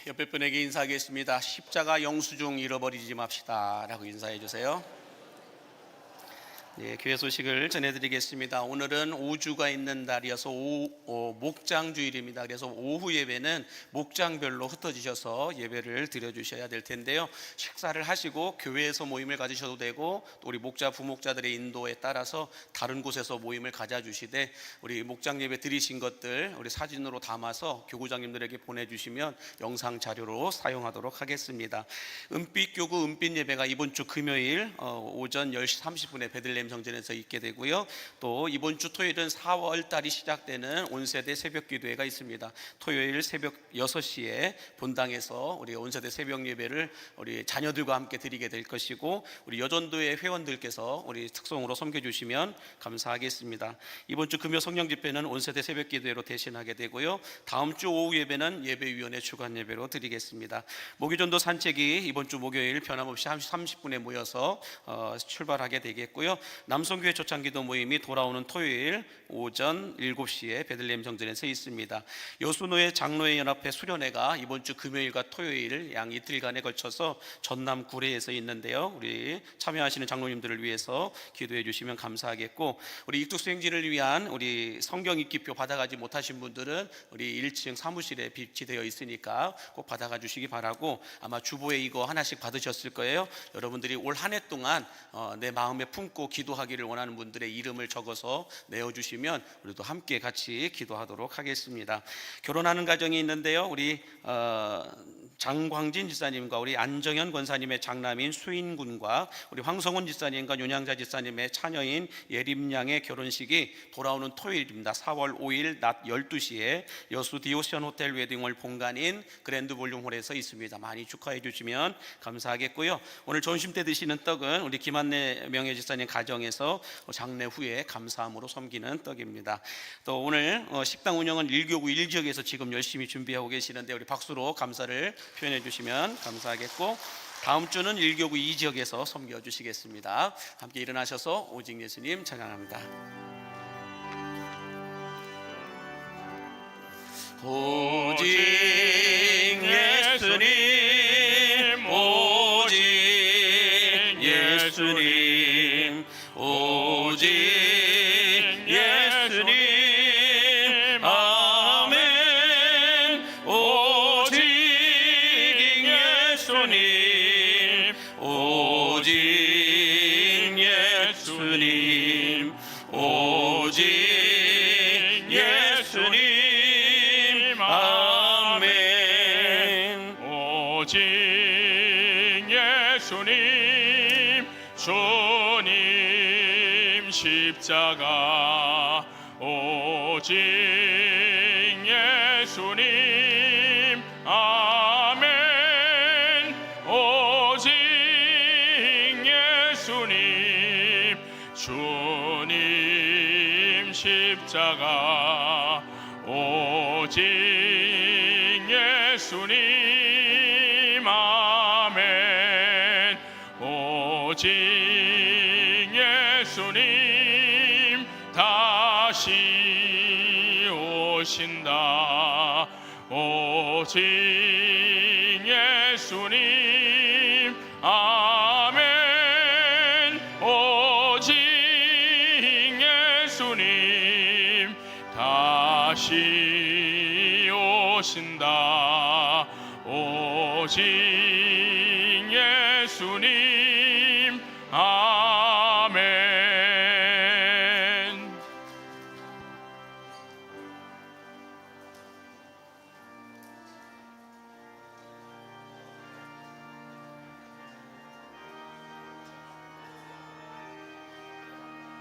옆에 분에게 인사하겠습니다. 십자가 영수증 잃어버리지 맙시다 라고 인사해 주세요. 예, 교회 소식을 전해드리겠습니다. 오늘은 5주가 있는 날이어서 목장주일입니다. 그래서 오후 예배는 목장별로 흩어지셔서 예배를 드려주셔야 될 텐데요. 식사를 하시고 교회에서 모임을 가지셔도 되고 또 우리 목자 부목자들의 인도에 따라서 다른 곳에서 모임을 가져주시되 우리 목장 예배 드리신 것들 우리 사진으로 담아서 교구장님들에게 보내주시면 영상 자료로 사용하도록 하겠습니다. 은빛교구 은빛 예배가 이번 주 금요일 오전 10시 30분에 베들레헴 성전에서 있게 되고요. 또 이번 주 토요일은 4월 달이 시작되는 온세대 새벽 기도회가 있습니다. 토요일 새벽 6시에 본당에서 우리 온세대 새벽 예배를 우리 자녀들과 함께 드리게 될 것이고 우리 여전도회 회원들께서 우리 특송으로 섬겨주시면 감사하겠습니다. 이번 주 금요 성령 집회는 온세대 새벽 기도회로 대신하게 되고요. 다음 주 오후 예배는 예배위원회 주간 예배로 드리겠습니다. 목요전도 산책이 이번 주 목요일 변함없이 30분에 모여서 출발하게 되겠고요. 남성교회 초창기도 모임이 돌아오는 토요일 오전 7시에 베들레헴 성전에서 있습니다. 여수노회 장로회 연합회 수련회가 이번 주 금요일과 토요일 양 이틀간에 걸쳐서 전남 구례에서 있는데요. 우리 참여하시는 장로님들을 위해서 기도해 주시면 감사하겠고 우리 익tuk수행진을 위한 우리 성경 읽기표 받아가지 못하신 분들은 우리 1층 사무실에 비치되어 있으니까 꼭 받아가 주시기 바라고 아마 주보에 이거 하나씩 받으셨을 거예요. 여러분들이 올 한 해 동안 내 마음에 품고 기도하기를 원하는 분들의 이름을 적어서 내어주시면 우리도 함께 같이 기도하도록 하겠습니다. 결혼하는 가정이 있는데요. 우리 장광진 지사님과 우리 안정현 권사님의 장남인 수인군과 우리 황성훈 지사님과 윤양자 지사님의 차녀인 예림양의 결혼식이 돌아오는 토요일입니다. 4월 5일 낮 12시에 여수 디오시안 호텔 웨딩홀 본관인 그랜드 볼륨홀에서 있습니다. 많이 축하해 주시면 감사하겠고요. 오늘 점심 때 드시는 떡은 우리 김한래 명예지사님 가정에서 장례 후에 감사함으로 섬기는 떡입니다. 또 오늘 식당 운영은 1교구 1지역에서 지금 열심히 준비하고 계시는데 우리 박수로 감사를 표현해 주시면 감사하겠고 다음 주는 1교구 2지역에서 섬겨 주시겠습니다. 함께 일어나셔서 오직 예수님 찬양합니다. 오직 예수님 오직 예수님 오직 예수님 아멘 오직 예수님 오직 예수님 오직 예수님 아멘 오직 예수님 주님 십자가 오직 예수님 아멘 오직 예수님 주님 십자가 오직 예수님 아멘 오직 예수님 다시 오신다 오직 예수님 아멘 오직 예수님 다시 오신다 오직 예수님